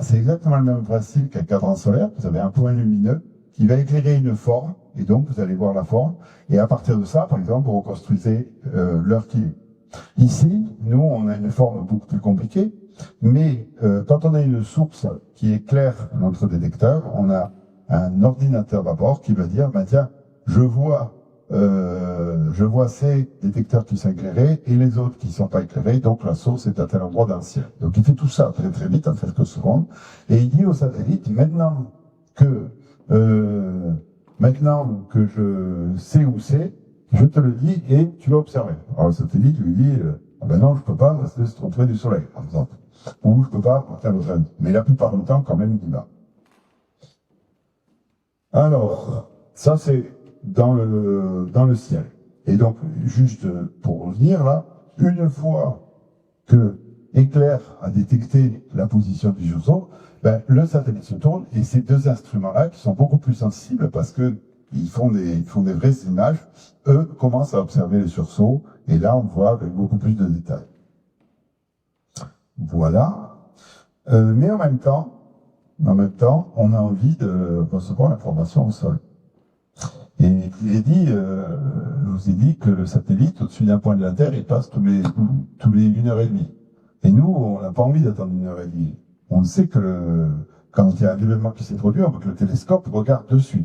c'est exactement le même principe qu'un cadran solaire. Vous avez un point lumineux qui va éclairer une forme, et donc vous allez voir la forme. Et à partir de ça, par exemple, vous reconstruisez l'heure qui est. Ici, nous, on a une forme beaucoup plus compliquée, mais quand on a une source qui éclaire notre détecteur, on a un ordinateur d'abord qui va dire, ben tiens, je vois ces détecteurs qui sont éclairés et les autres qui ne sont pas éclairés, donc la source est à tel endroit dans le ciel. Donc il fait tout ça très très vite, en quelques secondes, et il dit au satellite, maintenant que je sais où c'est, je te le dis et tu vas observer. Alors le satellite lui dit, ah ben non, je peux pas parce que c'est trop près du soleil, par exemple. Ou je peux pas pour tel autre. Mais la plupart du temps, quand même, il y va. Alors, ça c'est dans le ciel. Et donc, juste pour revenir là, une fois que Éclair a détecté la position du sursaut, ben, le satellite se tourne et ces deux instruments-là, qui sont beaucoup plus sensibles parce que ils font des vraies images, eux commencent à observer les sursauts et là on voit avec beaucoup plus de détails. Voilà. Mais en même temps, mais en même temps, on a envie de recevoir l'information au sol. Et je vous ai dit que le satellite, au-dessus d'un point de la Terre, il passe tous les 1h30. Et nous, on n'a pas envie d'attendre 1h30. On sait que quand il y a un événement qui s'est produit, on veut que le télescope regarde dessus.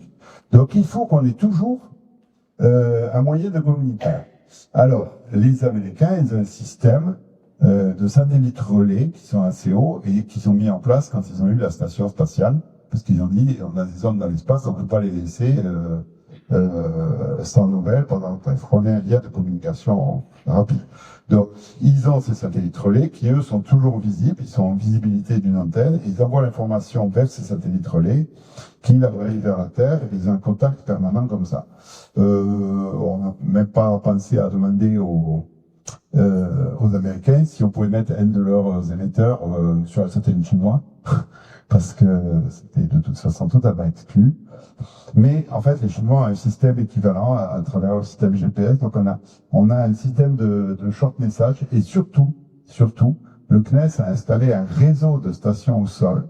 Donc il faut qu'on ait toujours un moyen de communiquer. Alors, les Américains, ils ont un système de satellites relais qui sont assez hauts et qui sont mis en place quand ils ont eu la station spatiale, parce qu'ils ont dit, on a des zones dans l'espace, on ne peut pas les laisser sans nouvelles pendant qu'on ait un lien de communication rapide. Donc, ils ont ces satellites relais qui, eux, sont toujours visibles, ils sont en visibilité d'une antenne, et ils envoient l'information vers ces satellites relais, qui la relayent vers la Terre, et ils ont un contact permanent comme ça. On n'a même pas pensé à demander aux Américains si on pouvait mettre un de leurs émetteurs sur le satellite chinois, parce que c'était de toute façon totalement exclu. Mais en fait, les Chinois ont un système équivalent à travers le système GPS. Donc on a un système de short message et surtout, le CNES a installé un réseau de stations au sol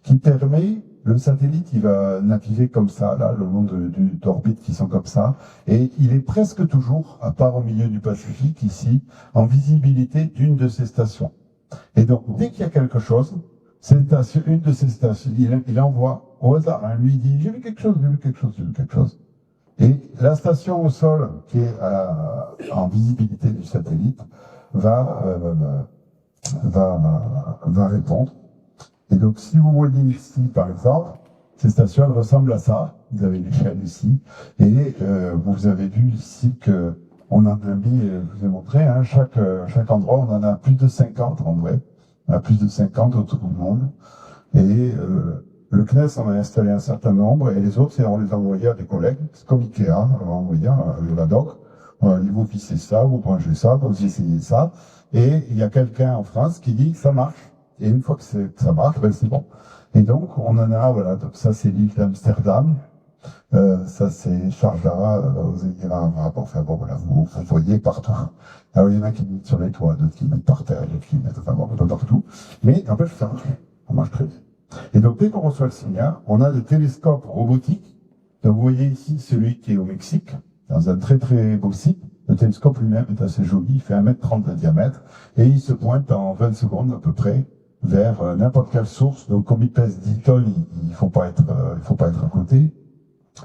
qui permet, le satellite, il va naviguer comme ça, là, le long d'orbites qui sont comme ça, et il est presque toujours, à part au milieu du Pacifique, ici, en visibilité d'une de ces stations. Et donc, dès qu'il y a quelque chose, une de ces stations, il envoie au hasard, hein, lui il dit, j'ai vu quelque chose, j'ai vu quelque chose, j'ai vu quelque chose. Et la station au sol, qui est en visibilité du satellite, va répondre. Et donc, si vous voyez ici, par exemple, ces stations, elles ressemblent à ça. Vous avez l'échelle ici. Et vous avez vu ici que on en a mis, je vous ai montré, hein, chaque endroit, on en a plus de 50 en vrai. On a plus de 50 autour du monde. Et le CNES en a installé un certain nombre, et les autres, on les a envoyés à des collègues. C'est comme Ikea, on a envoyé le LADOC. Vous vissez ça, vous branchez ça, vous essayez ça. Et il y a quelqu'un en France qui dit, ça marche. Et une fois que ça marche, ben c'est bon. Et donc, on en a, voilà, donc ça c'est l'île d'Amsterdam, ça c'est Sharjah, aux Émirats Arabes, enfin bon, voilà, vous voyez partout. Alors il y en a qui mettent sur les toits, d'autres qui mettent par terre, d'autres qui mettent, enfin bon, partout. Mais n'empêche, ça marche très bien. Et donc, dès qu'on reçoit le signal, on a des télescopes robotiques. Donc, vous voyez ici celui qui est au Mexique, dans un très très beau site. Le télescope lui-même est assez joli, il fait 1,30 m de diamètre, et il se pointe en 20 secondes à peu près vers n'importe quelle source. Donc, comme il pèse 10 tonnes, il faut pas être à côté.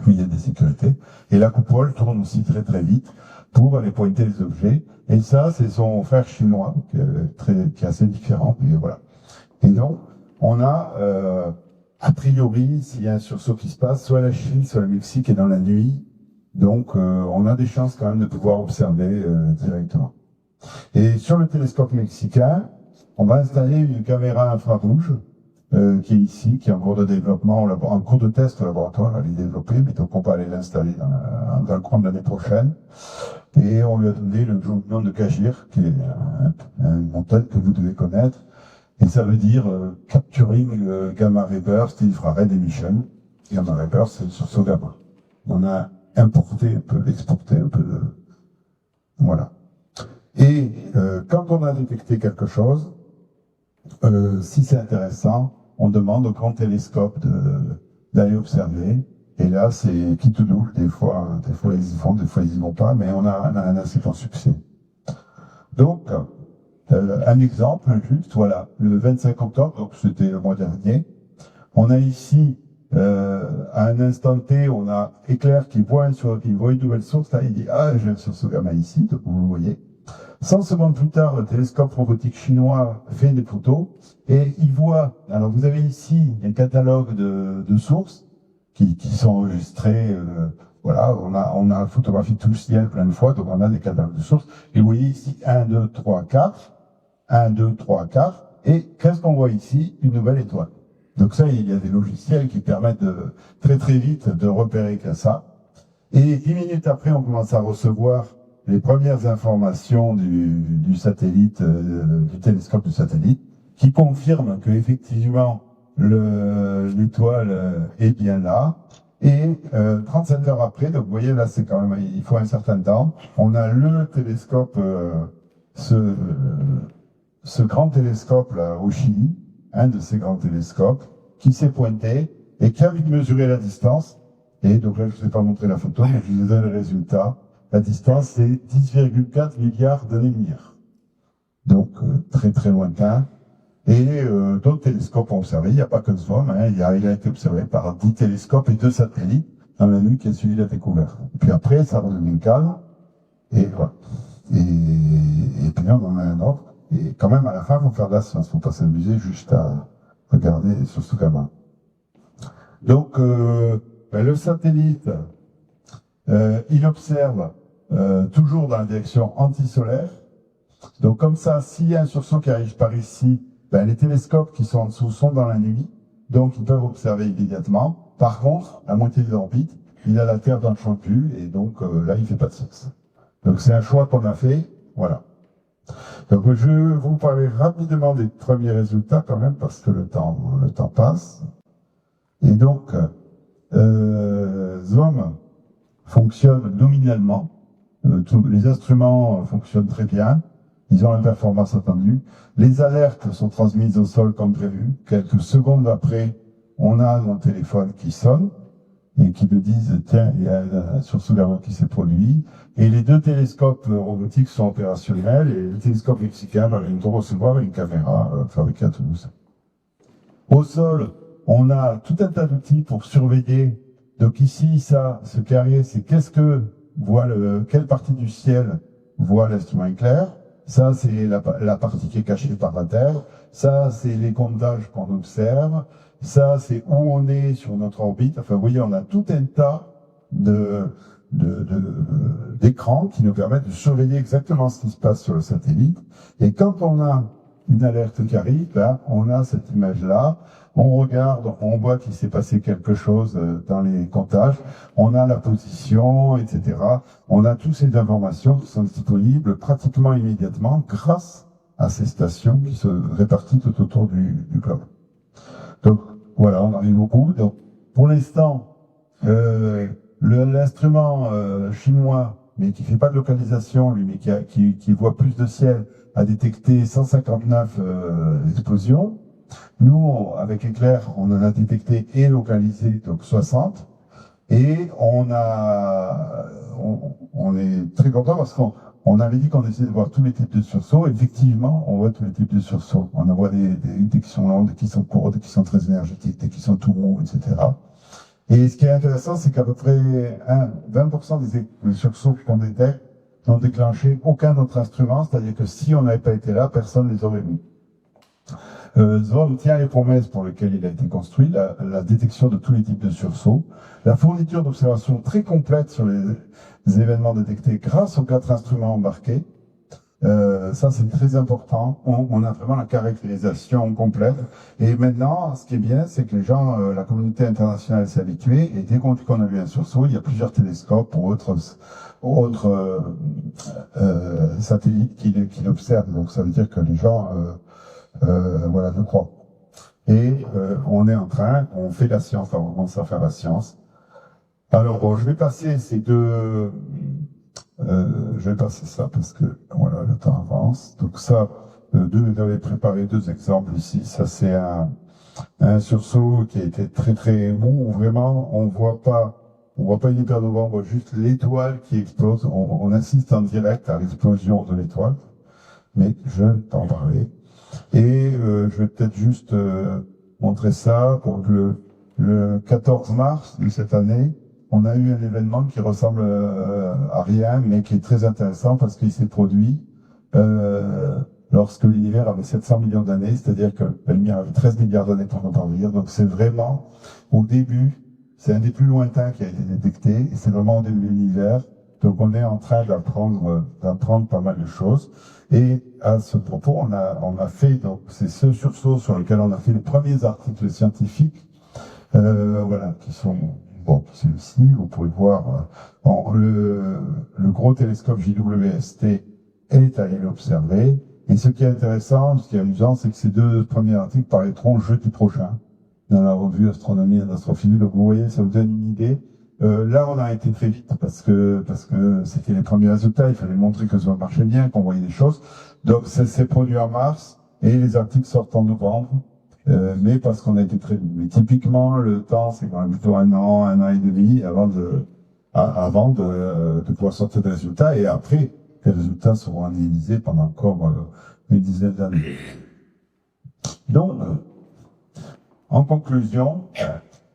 Il y a des sécurités. Et la coupole tourne aussi très très vite pour aller pointer les objets. Et ça, c'est son frère chinois, qui est assez différent. Mais voilà. Et donc, on a, a priori, s'il y a un sursaut qui se passe, soit la Chine, soit le Mexique est dans la nuit. Donc, on a des chances quand même de pouvoir observer directement. Et sur le télescope mexicain, on va installer une caméra infrarouge qui est ici, qui est en cours de développement, en cours de test au laboratoire, elle est développée, mais donc on va aller l'installer dans le courant de l'année prochaine. Et on lui a donné le nom de Kagir, qui est une montagne que vous devez connaître. Et ça veut dire Capturing Gamma Ray Burst Infrared Emission. Gamma Ray Burst, c'est sur ce gamma. On a importé un peu, exporté un peu de... Voilà. Et quand on a détecté quelque chose, si c'est intéressant, on demande au grand télescope d'aller observer. Et là, c'est qui tout double. Des fois, ils y vont, des fois, ils y vont pas, mais on a un assez bon succès. Donc, un exemple, juste, voilà, le 25 octobre, donc c'était le mois dernier, on a ici, à un instant T, on a Éclair qui voit une nouvelle source, là, il dit, ah, j'ai une source gamma ici, donc vous le voyez. 100 secondes plus tard, le télescope robotique chinois fait des photos, et il voit, alors vous avez ici un catalogue de sources qui sont enregistrées, voilà, on a photographié tout le ciel plein de fois, donc on a des catalogues de sources, et vous voyez ici 1, 2, 3, 4, 1, 2, 3, 4, et qu'est-ce qu'on voit ici? Une nouvelle étoile. Donc ça, il y a des logiciels qui permettent de très très vite de repérer que ça. Et 10 minutes après, on commence à recevoir les premières informations du satellite, du télescope du satellite, qui confirment que effectivement l'étoile est bien là. Et 37 heures après, donc vous voyez là, c'est quand même, il faut un certain temps. On a le télescope, ce grand télescope là au Chili, un de ces grands télescopes, qui s'est pointé et qui a envie de mesurer la distance. Et donc là, je ne vous ai pas montré la photo, mais je vous donne le résultat. La distance, c'est 10,4 milliards d'années-lumière. Donc, très très lointain. Et d'autres télescopes ont observé, il n'y a pas que SVOM, hein, il a été observé par 10 télescopes et 2 satellites dans la nuit qui a suivi la découverte. Et puis après, ça redevient calme, et voilà. Et puis là, on en a un autre. Et quand même, à la fin, il faut faire de la science, il ne faut pas s'amuser juste à regarder sur ce gamin. Donc, le satellite, il observe toujours dans la direction antisolaire. Donc comme ça, s'il y a un sursaut qui arrive par ici, les télescopes qui sont en dessous sont dans la nuit, donc ils peuvent observer immédiatement. Par contre, la moitié de l'orbite, il a la Terre dans le champ de vue, et donc là, il ne fait pas de sens. Donc c'est un choix qu'on a fait, voilà. Donc je vais vous parler rapidement des premiers résultats quand même, parce que le temps passe. Et donc, SVOM fonctionne nominalement. Les instruments fonctionnent très bien. Ils ont la performance attendue. Les alertes sont transmises au sol comme prévu. Quelques secondes après, on a mon téléphone qui sonne et qui me disent, tiens, il y a un sursaut gamma qui s'est produit. Et les 2 télescopes robotiques sont opérationnels et le télescope mexicain va bientôt recevoir une caméra fabriquée à Toulouse. Au sol, on a tout un tas d'outils pour surveiller. Donc ici, ce carré, c'est quelle partie du ciel voit l'instrument éclair. Ça, c'est la partie qui est cachée par la Terre. Ça, c'est les comptages qu'on observe. Ça, c'est où on est sur notre orbite. Enfin, vous voyez, on a tout un tas d'écrans qui nous permettent de surveiller exactement ce qui se passe sur le satellite. Et quand on a une alerte qui arrive, on a cette image-là. On regarde, on voit qu'il s'est passé quelque chose dans les comptages, on a la position, etc. On a toutes ces informations qui sont disponibles pratiquement immédiatement grâce à ces stations qui se répartissent tout autour du globe. Donc voilà, on arrive au bout. Donc, pour l'instant, l'instrument chinois, mais qui fait pas de localisation, lui, mais qui voit plus de ciel, a détecté 159 explosions. Nous, avec Éclair, on en a détecté et localisé donc 60. Et on est très content parce qu'on avait dit qu'on essayait de voir tous les types de sursauts. Effectivement, on voit tous les types de sursauts. On en voit des qui sont longs, des qui sont courts, des qui sont très énergétiques, des qui sont tout ronds, etc. Et ce qui est intéressant, c'est qu'à peu près 20% des sursauts qu'on détecte n'ont déclenché aucun autre instrument. C'est-à-dire que si on n'avait pas été là, personne ne les aurait vus. SVOM tient les promesses pour lesquelles il a été construit, la détection de tous les types de sursauts, la fourniture d'observations très complète sur les événements détectés grâce aux 4 instruments embarqués. Ça, c'est très important. On a vraiment la caractérisation complète. Et maintenant, ce qui est bien, c'est que les gens, la communauté internationale s'est habituée. Et dès qu'on a vu un sursaut, il y a plusieurs télescopes ou autres satellites qui l'observent. Donc, ça veut dire que les gens voilà, je crois. Et on est en train, on fait la science, on commence à faire la science. Alors bon, je vais passer je vais passer ça parce que voilà, le temps avance. Donc ça, j'avais préparé 2 exemples ici. Ça, c'est un sursaut qui a été très très mou, où vraiment on voit pas une hypernova, on voit juste l'étoile qui explose. On assiste en direct à l'explosion de l'étoile, mais je vais t'en parler. Et je vais peut-être juste montrer ça. Donc le 14 mars de cette année, on a eu un événement qui ressemble à rien, mais qui est très intéressant parce qu'il s'est produit lorsque l'univers avait 700 millions d'années, c'est-à-dire que la lumière avait 13 milliards d'années pour nous parvenir. Donc c'est vraiment au début, c'est un des plus lointains qui a été détecté, et c'est vraiment au début de l'univers. Donc on est en train d'apprendre pas mal de choses. Et à ce propos, on a fait, donc c'est ce sursaut sur lequel on a fait les premiers articles scientifiques, voilà, qui sont, bon, c'est ici, vous pouvez voir, le gros télescope JWST est allé l'observer. Et ce qui est intéressant, ce qui est amusant, c'est que ces 2 premiers articles paraîtront jeudi prochain dans la revue Astronomie et Astrophysique. Donc vous voyez, ça vous donne une idée. Là, on a été très vite parce que c'était les premiers résultats. Il fallait montrer que ça marchait bien, qu'on voyait des choses. Donc, ça s'est produit en mars et les articles sortent en novembre. mais parce qu'on a été très doux. Mais typiquement, le temps, c'est quand même plutôt un an et demi avant de pouvoir sortir des résultats, et après, les résultats seront analysés pendant encore une dizaine d'années. Donc, en conclusion,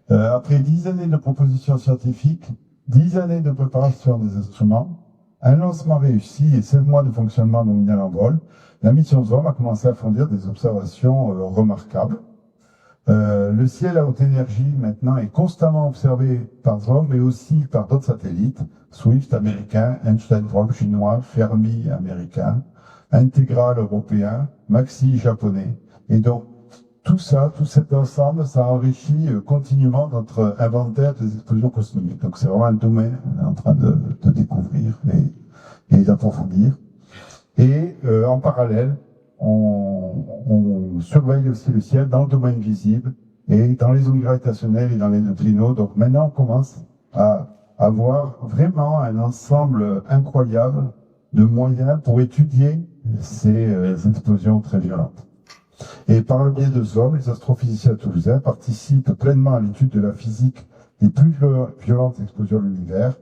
après 10 années de propositions scientifiques, 10 années de préparation des instruments, un lancement réussi et 7 mois de fonctionnement nominal en vol, la mission SWOM a commencé à fournir des observations remarquables. Le ciel à haute énergie maintenant est constamment observé par SWOM, mais aussi par d'autres satellites, Swift américain, Einstein chinois, Fermi américain, Intégral européen, Maxi japonais. Et donc, tout cet ensemble, ça enrichit continuellement notre inventaire des explosions cosmiques. Donc c'est vraiment un domaine qu'on est en train de découvrir et d'approfondir. Et en parallèle, on surveille aussi le ciel dans le domaine visible et dans les ondes gravitationnelles et dans les neutrinos. Donc maintenant, on commence à avoir vraiment un ensemble incroyable de moyens pour étudier ces explosions très violentes. Et par le biais de SWOM, les astrophysiciens toulousains participent pleinement à l'étude de la physique des plus violentes explosions de l'univers,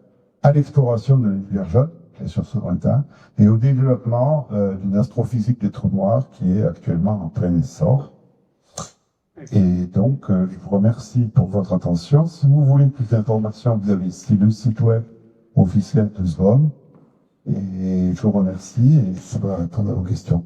à l'exploration de l'univers jaune, qui est sur ce lointain, et au développement d'une astrophysique des trous noirs qui est actuellement en plein essor. Et donc, je vous remercie pour votre attention. Si vous voulez plus d'informations, vous avez ici le site web officiel de SWOM. Et je vous remercie et je vais répondre à vos questions.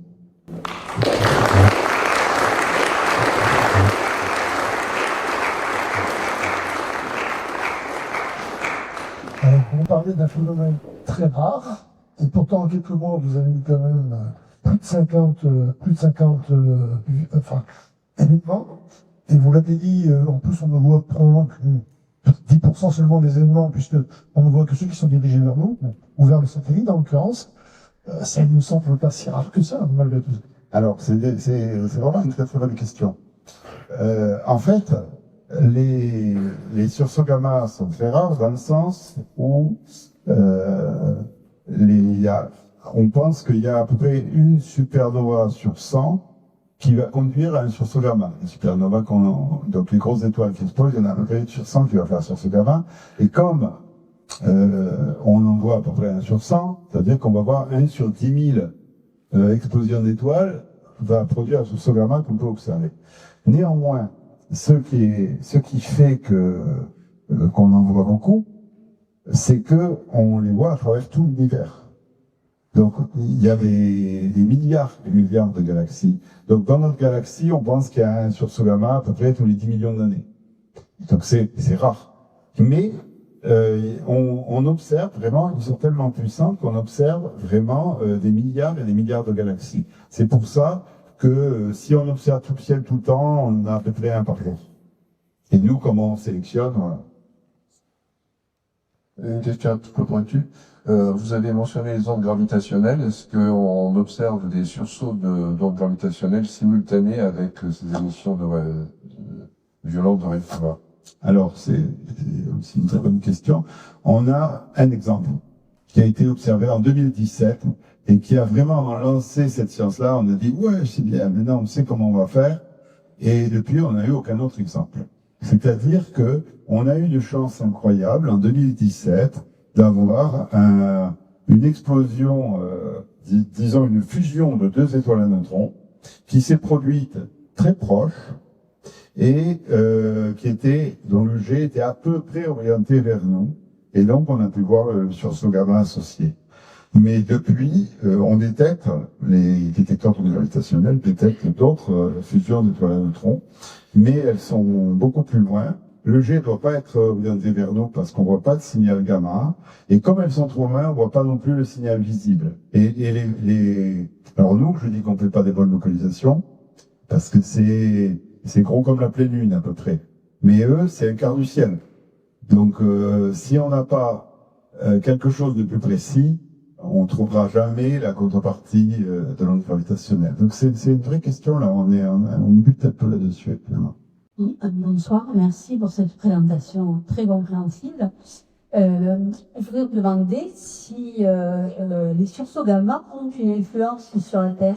Vous parlez d'un phénomène très rare, et pourtant en quelques mois vous avez eu quand même plus de 50 événements, et vous l'avez dit, en plus on ne voit probablement que 10% seulement des événements, puisque on ne voit que ceux qui sont dirigés vers nous, ou vers le satellite en l'occurrence. Ça ne nous semble pas si rare que ça, malgré tout. Alors, c'est vraiment une très très bonne question. En fait, les sursauts gamma sont très rares dans le sens où on pense qu'il y a à peu près une supernova sur 100 qui va conduire à un sursaut gamma. Une supernova donc les grosses étoiles qui explosent, il y en a à peu près une sur 100 qui va faire un sursaut gamma. Et comme on en voit à peu près 1 sur 100, c'est-à-dire qu'on va voir 1 sur 10 000 explosions d'étoiles va produire un sursaut gamma qu'on peut observer. Néanmoins, ce qui fait qu'on en voit beaucoup, c'est que on les voit à travers tout l'univers. Donc, il y a des milliards et milliards de galaxies. Donc, dans notre galaxie, on pense qu'il y a un sursaut gamma à peu près tous les 10 millions d'années. Donc, c'est rare. Mais on observe vraiment, ils sont tellement puissants qu'on observe vraiment des milliards et des milliards de galaxies. C'est pour ça que si on observe tout le ciel tout le temps, on a à peu près un par jour. Et nous, comment on sélectionne, voilà. Une question un petit peu pointue. Vous avez mentionné les ondes gravitationnelles. Est-ce qu'on observe des sursauts d'ondes gravitationnelles simultanés avec ces émissions violentes de rayons gamma? Alors, c'est aussi une très bonne question. On a un exemple qui a été observé en 2017 et qui a vraiment lancé cette science-là. On a dit, ouais, c'est bien, maintenant on sait comment on va faire. Et depuis, on n'a eu aucun autre exemple. C'est-à-dire que on a eu une chance incroyable en 2017 d'avoir une explosion, disons une fusion de 2 étoiles à neutrons qui s'est produite très proche et dont le jet était à peu près orienté vers nous. Et donc, on a pu voir le sursaut gamma associé. Mais depuis, on détecte, les détecteurs gravitationnels détectent d'autres fusions d'étoiles à neutrons, mais elles sont beaucoup plus loin. Le jet ne doit pas être orienté vers nous parce qu'on ne voit pas de signal gamma. Et comme elles sont trop loin, on ne voit pas non plus le signal visible. Alors nous, je dis qu'on ne fait pas des bonnes localisations parce que c'est gros comme la pleine lune à peu près. Mais eux, c'est un quart du ciel. Donc, si on n'a pas quelque chose de plus précis, on ne trouvera jamais la contrepartie de l'onde gravitationnelle. Donc, c'est une vraie question, là. On bute un peu là-dessus, actuellement. Oui, bonsoir, merci pour cette présentation très compréhensible. Je voudrais vous demander si les sursauts gamma ont une influence sur la Terre.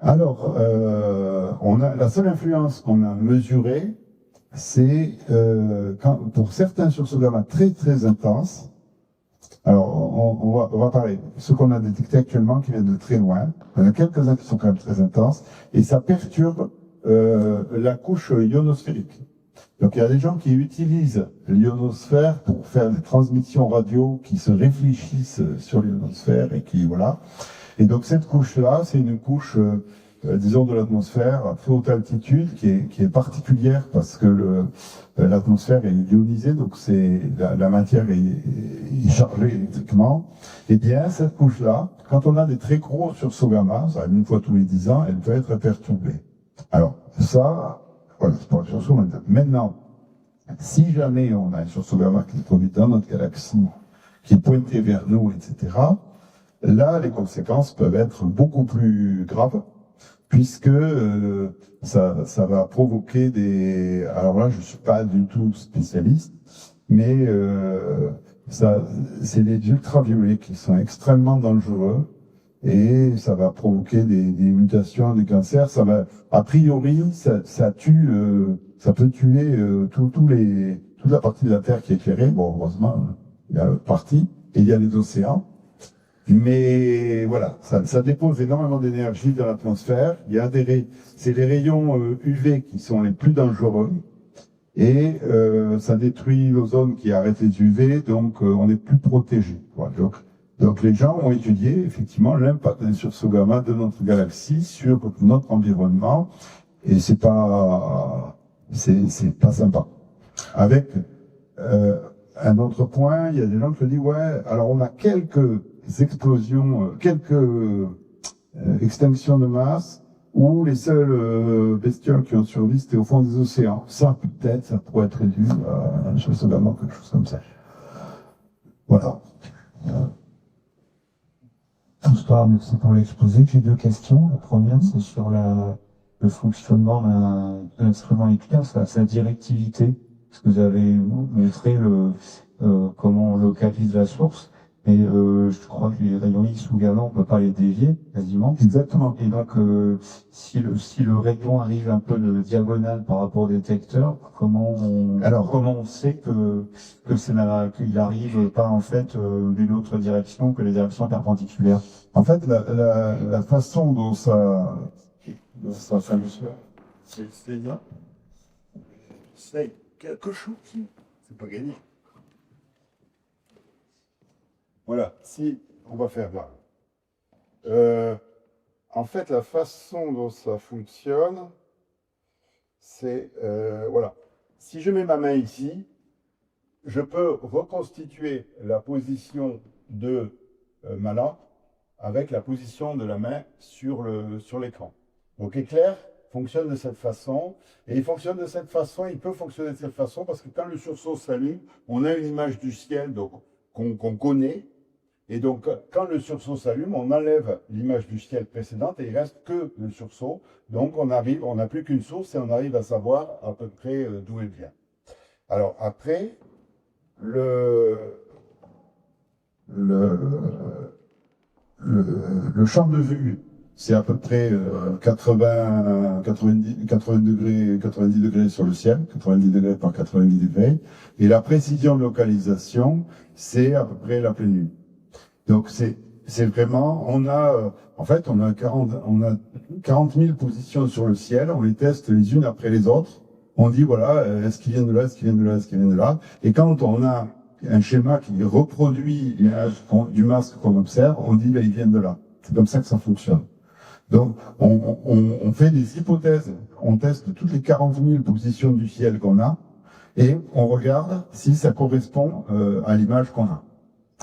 Alors, la seule influence qu'on a mesurée, c'est pour certains sursauts gamma très très intenses. Alors, on va parler. Ceux qu'on a détectés actuellement, qui viennent de très loin, il y en a quelques-uns qui sont quand même très intenses, et ça perturbe la couche ionosphérique. Donc, il y a des gens qui utilisent l'ionosphère pour faire des transmissions radio qui se réfléchissent sur l'ionosphère et qui, voilà. Et donc, cette couche-là, c'est une couche, disons, de l'atmosphère à très haute altitude qui est particulière parce que l'atmosphère est ionisée, donc la matière est chargée électriquement. Et bien, cette couche-là, quand on a des très gros sursauts gamma, ça arrive une fois tous les 10 ans, elle peut être perturbée. Alors, ça, voilà, c'est pour le sursaut maintenant. Maintenant, si jamais on a un sursaut gamma qui est produit dans notre galaxie, qui est pointé vers nous, etc., là, les conséquences peuvent être beaucoup plus graves, puisque ça va provoquer des... Alors là, je suis pas du tout spécialiste, mais c'est les ultraviolets qui sont extrêmement dangereux, et ça va provoquer des mutations, des cancers. Ça va, a priori, ça tue, ça peut tuer toute la partie de la Terre qui est éclairée. Bon, heureusement, il y a l'autre partie, et il y a les océans. Mais voilà, ça dépose énormément d'énergie dans l'atmosphère. Il y a c'est les rayons UV qui sont les plus dangereux, et ça détruit l'ozone qui arrête les UV, donc on est plus protégé. Voilà. Donc les gens ont étudié effectivement l'impact des sursauts gamma de notre galaxie sur notre environnement, et c'est pas sympa. Avec un autre point, il y a des gens qui disent ouais, alors on a quelques explosions, extinctions de masse, où les seules bestioles qui ont survécu, c'était au fond des océans. Ça, peut-être, ça pourrait être dû à un sursaut gamma, quelque chose comme ça. Voilà. Bonsoir, merci pour l'exposé. J'ai deux questions. La première, c'est sur le fonctionnement d'un instrument nucléaire, sa directivité. Parce que vous avez montré comment on localise la source. Mais je crois que les rayons X ou gamma, on peut pas les dévier, quasiment. Exactement. Et donc, si le rayon arrive un peu de diagonale par rapport au détecteur, comment on sait qu'il arrive pas, en fait, d'une autre direction que les directions perpendiculaires? En fait, la façon dont ça fonctionne, c'est là. C'est quelque chose. C'est pas gagné. Voilà, si on va faire là. En fait, la façon dont ça fonctionne, c'est voilà. Si je mets ma main ici, je peux reconstituer la position de ma lampe avec la position de la main sur l'écran. Donc l'éclair fonctionne de cette façon, et il fonctionne de cette façon, il peut fonctionner de cette façon parce que quand le sursaut s'allume, on a une image du ciel donc qu'on connaît. Et donc, quand le sursaut s'allume, on enlève l'image du ciel précédente et il reste que le sursaut. Donc, on n'a plus qu'une source et on arrive à savoir à peu près d'où elle vient. Alors, après, le champ de vue, c'est à peu près 90 degrés sur le ciel, 90 degrés par 90 degrés. Et la précision de localisation, c'est à peu près la pleine lune. Donc c'est vraiment, on a 40 000 positions sur le ciel, on les teste les unes après les autres, on dit voilà, est-ce qu'il vient de là, est-ce qu'il vient de là, est-ce qu'il vient de là, et quand on a un schéma qui reproduit l'image du masque qu'on observe, on dit ben, ils viennent de là. C'est comme ça que ça fonctionne. Donc on fait des hypothèses, on teste toutes les 40 000 positions du ciel qu'on a, et on regarde si ça correspond à l'image qu'on a.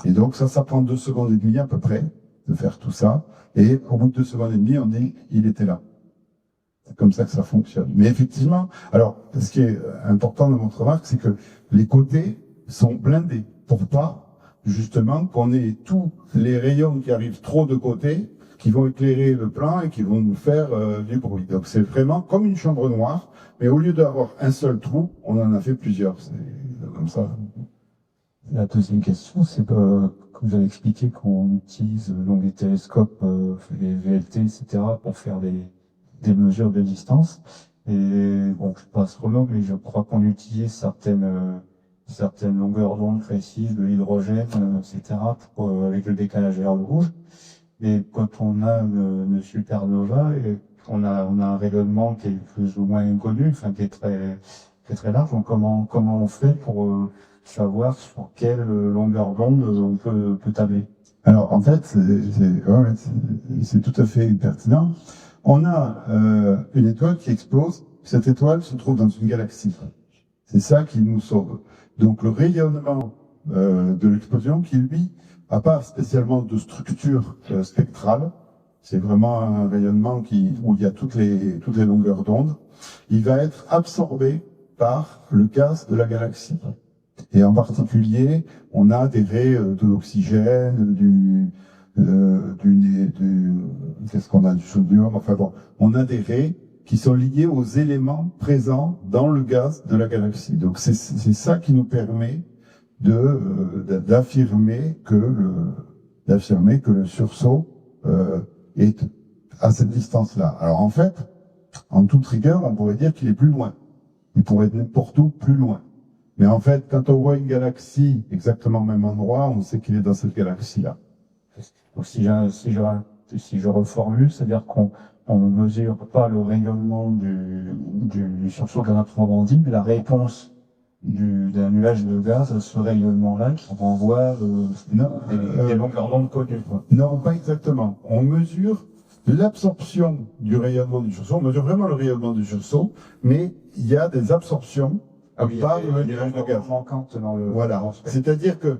Et donc ça prend 2 secondes et demie à peu près de faire tout ça. Et au bout de 2 secondes et demie, on dit il était là. C'est comme ça que ça fonctionne. Mais effectivement, alors ce qui est important dans votre remarque, c'est que les côtés sont blindés pour pas justement qu'on ait tous les rayons qui arrivent trop de côté, qui vont éclairer le plan et qui vont nous faire du bruit. Donc c'est vraiment comme une chambre noire, mais au lieu d'avoir un seul trou, on en a fait plusieurs. C'est comme ça. La deuxième question, c'est que vous avez expliqué qu'on utilise donc des télescopes, les VLT, etc., pour faire des mesures de distance. Et bon, je suis pas astronome, mais je crois qu'on utilise certaines longueurs d'onde précises, de l'hydrogène, etc., avec le décalage vers le rouge. Et quand on a une supernova, et on a un rayonnement qui est plus ou moins inconnu, enfin qui est très large. Donc comment on fait pour savoir sur quelle longueur d'onde on peut tabler? Alors, en fait, c'est tout à fait pertinent. On a une étoile qui explose. Cette étoile se trouve dans une galaxie. C'est ça qui nous sauve. Donc, le rayonnement de l'explosion, qui lui a pas spécialement de structure spectrale, c'est vraiment un rayonnement où il y a toutes les longueurs d'onde. Il va être absorbé par le gaz de la galaxie. Et en particulier, on a des raies de l'oxygène, qu'est-ce qu'on a, du sodium, enfin bon, on a des raies qui sont liées aux éléments présents dans le gaz de la galaxie. Donc c'est ça qui nous permet d'affirmer que le sursaut est à cette distance-là. Alors en fait, en toute rigueur, on pourrait dire qu'il est plus loin. Il pourrait être n'importe où plus loin. Mais en fait, quand on voit une galaxie exactement au même endroit, on sait qu'il est dans cette galaxie-là. Donc si je reformule, c'est-à-dire qu'on ne mesure pas le rayonnement du sursaut d'un approfondi, mais la réponse d'un nuage de gaz à ce rayonnement-là qui renvoie des longueurs d'onde connues. Non, pas exactement. On mesure l'absorption du rayonnement du sursaut. On mesure vraiment le rayonnement du sursaut, mais il y a des absorptions par le nuage de gaz. Voilà. C'est-à-dire que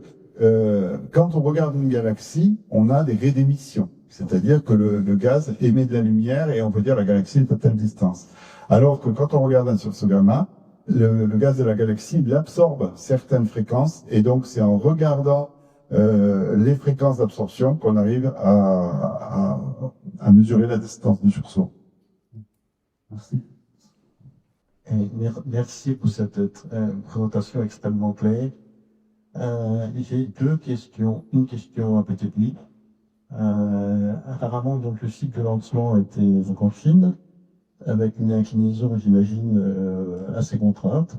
quand on regarde une galaxie, on a des raies d'émission. C'est-à-dire que le gaz émet de la lumière et on peut dire la galaxie est à telle distance. Alors que quand on regarde un sursaut gamma, le gaz de la galaxie, il absorbe certaines fréquences et donc c'est en regardant les fréquences d'absorption qu'on arrive à mesurer la distance du sursaut. Merci. Et merci pour cette présentation extrêmement claire. J'ai deux questions. Une question un peu technique. Apparemment, donc, le cycle de lancement était en Chine, avec une inclinaison, j'imagine, assez contrainte.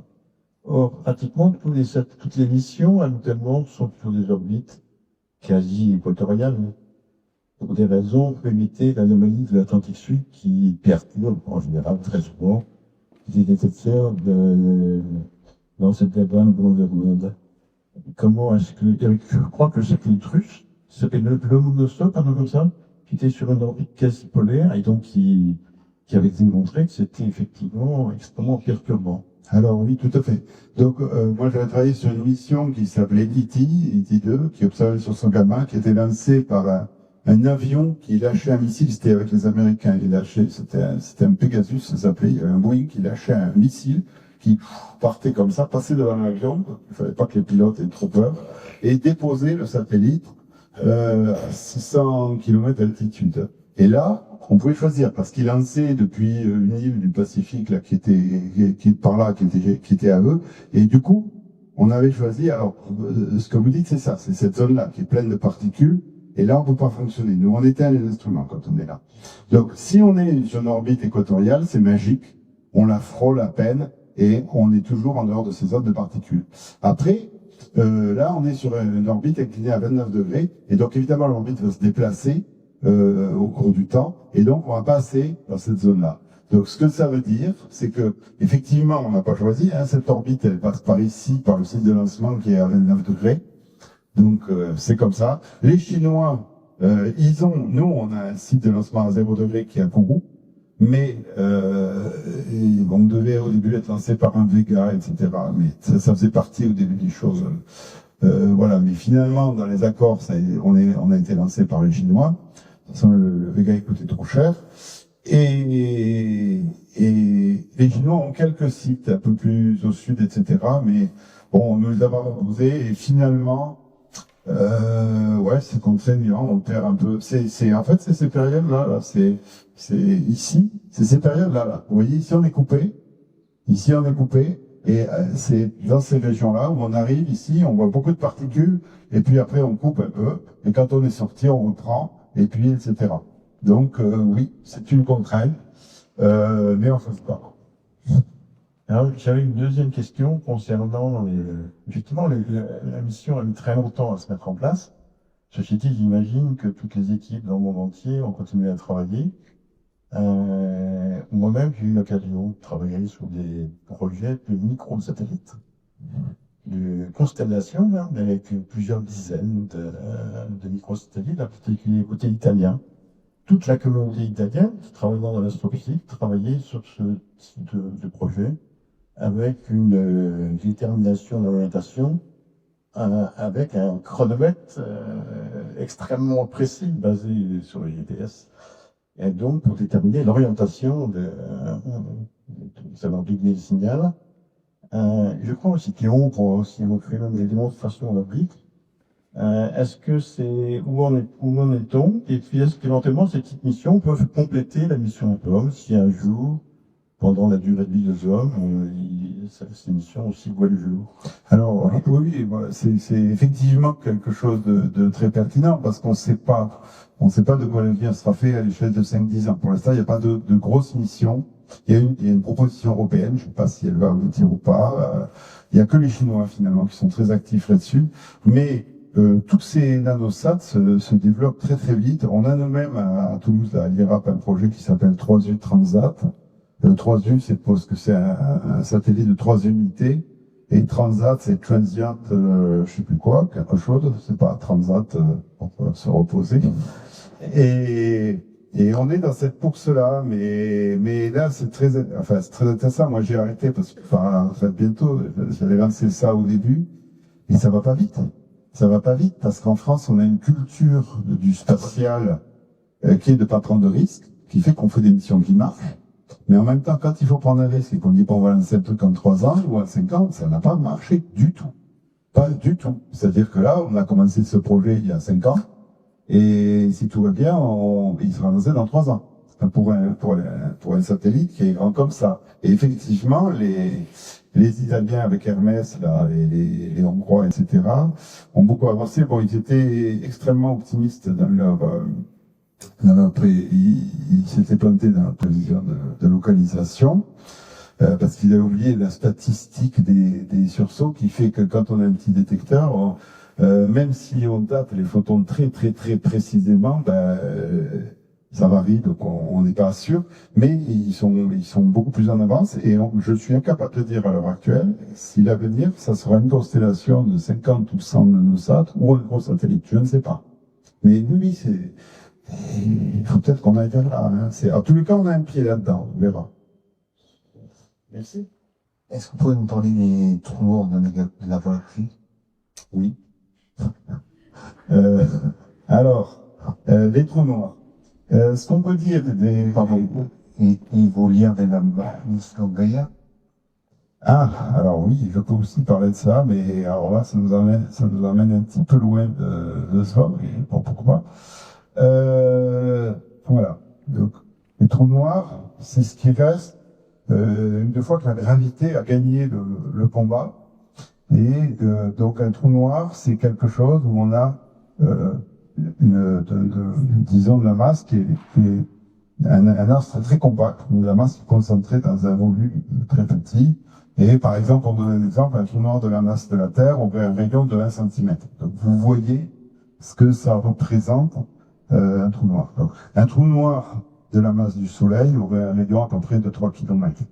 Or, pratiquement, toutes les missions, actuellement, sont sur des orbites quasi équatoriales, pour des raisons pour éviter l'anomalie de l'Atlantique Sud qui perturbe, en général, très souvent, des détecteurs dans cette membrane d'environnement. Comment est-ce que, je crois que c'était une truche, c'était le monoscope, un peu comme ça, qui était sur une orbite quasi polaire, et donc qui avait démontré que c'était effectivement extrêmement perturbant. Alors oui, tout à fait. Donc moi j'avais travaillé sur une mission qui s'appelait ET2, qui observait sur son gamma, qui était lancée par un avion qui lâchait un missile, c'était avec les Américains, c'était un Pegasus, ça s'appelait, un Boeing qui lâchait un missile qui partait comme ça, passait devant l'avion, il fallait pas que les pilotes aient trop peur, et déposait le satellite à 600 km d'altitude. Et là, on pouvait choisir, parce qu'il lançait depuis une île du Pacifique, là, qui était à eux, et du coup, on avait choisi, alors, ce que vous dites, c'est ça, c'est cette zone-là, qui est pleine de particules, et là, on peut pas fonctionner. Nous, on éteint les instruments quand on est là. Donc, si on est sur une orbite équatoriale, c'est magique, on la frôle à peine, et on est toujours en dehors de ces zones de particules. Après, là, on est sur une orbite inclinée à 29 degrés, et donc, évidemment, l'orbite va se déplacer, au cours du temps, et donc on va passer dans cette zone-là. Donc ce que ça veut dire, c'est que effectivement on n'a pas choisi, cette orbite elle passe par ici, par le site de lancement qui est à 29 degrés, donc c'est comme ça. Les Chinois, nous on a un site de lancement à 0 degré qui est à Kourou, mais on devait au début être lancé par un Vega, etc. Mais ça faisait partie au début des choses. Voilà, mais finalement dans les accords, on a été lancé par les Chinois. De toute façon, le Vega coûtait trop cher. Et les Chinois ont quelques sites un peu plus au sud, etc. Mais bon, on nous les a pas proposés. Et finalement, c'est contraignant. On perd un peu. En fait, c'est ces périodes-là. Là, c'est ici. C'est ces périodes-là. Là. Vous voyez, ici on est coupé. Et c'est dans ces régions-là où on arrive ici, on voit beaucoup de particules, et puis après on coupe un peu, et quand on est sorti, on reprend, et puis etc. Donc oui, c'est une contrainte, mais on ne fait pas. Alors, j'avais une deuxième question concernant effectivement la mission a mis très longtemps à se mettre en place. Ceci dit, j'imagine que toutes les équipes dans le monde entier ont continué à travailler. Moi-même, j'ai eu l'occasion de travailler sur des projets de microsatellites, de constellations, hein, avec plusieurs dizaines de microsatellites, en particulier côté italien. Toute la communauté italienne, travaillant dans l'astrophysique, travaillait sur ce type de projet, avec une détermination d'orientation, avec un chronomètre extrêmement précis, basé sur les GPS. Et donc, pour déterminer l'orientation de savoir déguiser le signal. Je crois aussi qu'ils ont aussi fait même des démonstrations en oblique. Est-ce que c'est où en est-on? Et puis, est-ce qu'éventuellement ces petites missions peuvent compléter la mission Atom si un jour, pendant la durée de vie de l'homme, ces missions aussi voient le jour? Alors oui, c'est effectivement quelque chose de très pertinent parce qu'on ne sait pas de quoi l'avenir sera fait à l'échelle de 5-10 ans. Pour l'instant, il n'y a pas de grosses missions. Il y a une proposition européenne, je ne sais pas si elle va aboutir ou pas. Il n'y a que les Chinois finalement qui sont très actifs là-dessus. Mais tous ces nanosats se développent très très vite. On a nous-mêmes à Toulouse, à l'IRAP, un projet qui s'appelle 3U Transat. 3U, c'est un satellite de 3 unités. Et Transat, c'est Transient, je sais plus quoi, quelque chose. C'est pas Transat, on peut se reposer. Et on est dans cette course-là, mais là, c'est très intéressant. Moi, j'ai arrêté parce que, bientôt, j'allais lancer ça au début. Et ça va pas vite. Ça va pas vite parce qu'en France, on a une culture du spatial qui est de pas prendre de risques, qui fait qu'on fait des missions qui marchent. Mais en même temps, quand il faut prendre un risque et qu'on dit, bon, on va lancer un truc en 3 ans ou en 5 ans, ça n'a pas marché du tout. Pas du tout. C'est-à-dire que là, on a commencé ce projet il y a 5 ans, et si tout va bien, il sera lancé dans 3 ans. Pour un satellite qui est grand comme ça. Et effectivement, les Italiens avec Hermès, là, et les Hongrois, etc., ont beaucoup avancé. Bon, ils étaient extrêmement optimistes dans leur ils s'étaient plantés dans la prévision de localisation, parce qu'ils avaient oublié la statistique des sursauts qui fait que quand on a un petit détecteur, même si on date les photons très très très précisément, ça varie, donc on n'est pas sûr, mais ils sont beaucoup plus en avance, et je suis incapable de dire à l'heure actuelle si l'avenir, ça sera une constellation de 50 ou 100 nanosats ou un gros satellite, je ne sais pas. Mais lui, il faut peut-être qu'on aille vers là. Hein. En tous les cas, on a un pied là-dedans, on verra. Merci. Est-ce que vous pouvez nous parler des trous noirs dans les laboratoires? Oui. Alors, les trous noirs. Ce qu'on peut dire Et vos liens avec la mission Gaïa? Alors oui, je peux aussi parler de ça, mais alors là, ça nous amène un petit peu loin de ça, et bon, pourquoi pas. Voilà. Donc, les trous noirs, c'est ce qui reste une fois que la gravité a gagné le combat. Et donc, un trou noir, c'est quelque chose où on a disons de la masse qui est un astre très compact, où la masse est concentrée dans un volume très petit. Et par exemple, pour donner un exemple, un trou noir de la masse de la Terre aurait un rayon de 1 cm. Donc, vous voyez ce que ça représente. Un trou noir. Donc, un trou noir de la masse du Soleil aurait un rayon à peu près de 3 km.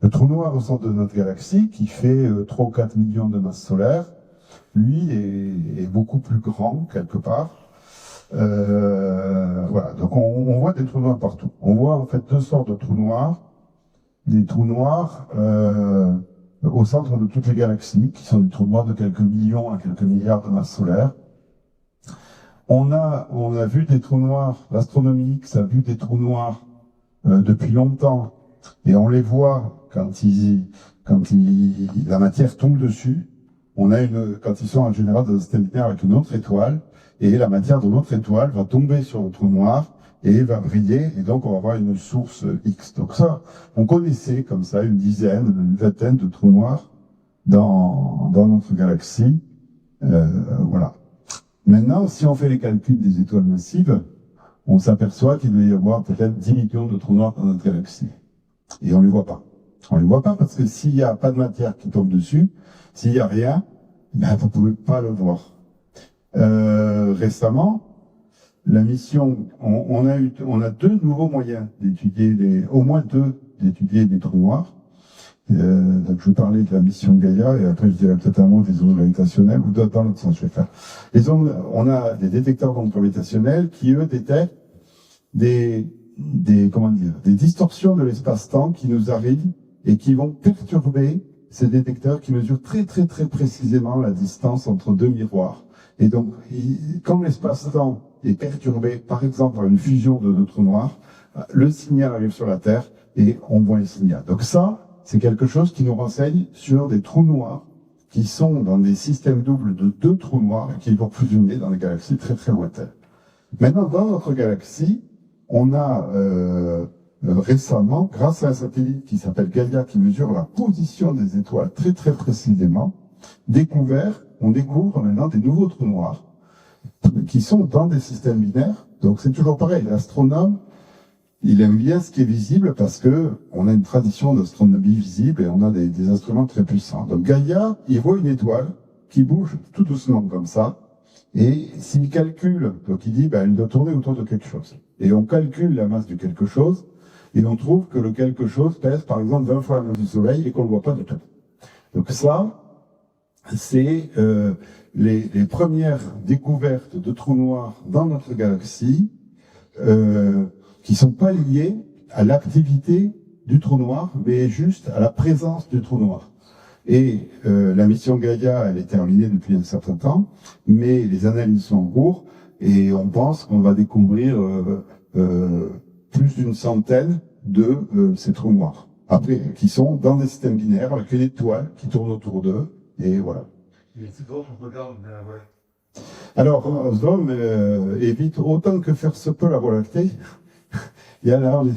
Le trou noir au centre de notre galaxie, qui fait 3 ou 4 millions de masses solaires, lui est beaucoup plus grand, quelque part. Voilà. Donc on voit des trous noirs partout. On voit en fait 2 sortes de trous noirs. Des trous noirs au centre de toutes les galaxies, qui sont des trous noirs de quelques millions à quelques milliards de masses solaires. On a vu des trous noirs, l'astronomie a vu des trous noirs depuis longtemps, et on les voit quand la matière tombe dessus. Quand ils sont en général dans un système binaire avec une autre étoile, et la matière de l'autre étoile va tomber sur le trou noir, et va briller, et donc on va avoir une source X. Donc ça, on connaissait comme ça une dizaine, une vingtaine de trous noirs dans notre galaxie. Voilà. Maintenant, si on fait les calculs des étoiles massives, on s'aperçoit qu'il doit y avoir peut-être 10 millions de trous noirs dans notre galaxie. Et on ne les voit pas. On ne les voit pas parce que s'il n'y a pas de matière qui tombe dessus, s'il n'y a rien, ben, vous ne pouvez pas le voir. Récemment, la mission, on a deux nouveaux moyens d'étudier, au moins deux, d'étudier des trous noirs. Donc je vais parler de la mission Gaïa et après je dirai peut-être un mot des ondes gravitationnelles ou dans l'autre sens je vais faire. On a des détecteurs d'ondes gravitationnelles qui eux détectent des distorsions de l'espace-temps qui nous arrivent et qui vont perturber ces détecteurs qui mesurent très très très précisément la distance entre deux miroirs. Et donc, quand l'espace-temps est perturbé, par exemple par une fusion de deux trous noirs, le signal arrive sur la Terre et on voit le signal. Donc ça, c'est quelque chose qui nous renseigne sur des trous noirs qui sont dans des systèmes doubles de deux trous noirs et qui vont fusionner dans des galaxies très très lointaines. Maintenant, dans notre galaxie, on a récemment, grâce à un satellite qui s'appelle Gaïa, qui mesure la position des étoiles très très précisément, on découvre maintenant des nouveaux trous noirs qui sont dans des systèmes binaires. Donc c'est toujours pareil, l'astronome, il aime bien ce qui est visible parce que on a une tradition d'astronomie visible et on a des instruments très puissants. Donc Gaïa, il voit une étoile qui bouge tout doucement comme ça, et s'il calcule, donc il dit, elle doit tourner autour de quelque chose. Et on calcule la masse du quelque chose, et on trouve que le quelque chose pèse par exemple 20 fois la masse du Soleil et qu'on ne le voit pas du tout. Donc ça, c'est les premières découvertes de trous noirs dans notre galaxie, qui sont pas liées à l'activité du trou noir, mais juste à la présence du trou noir. Et la mission Gaïa, elle est terminée depuis un certain temps, mais les analyses sont en cours, et on pense qu'on va découvrir plus d'une centaine de ces trous noirs. Après, qui sont dans des systèmes binaires, avec une étoile qui tourne autour d'eux, et voilà. Alors, Oswald évite autant que faire se peut la Voie lactée. Il y a là une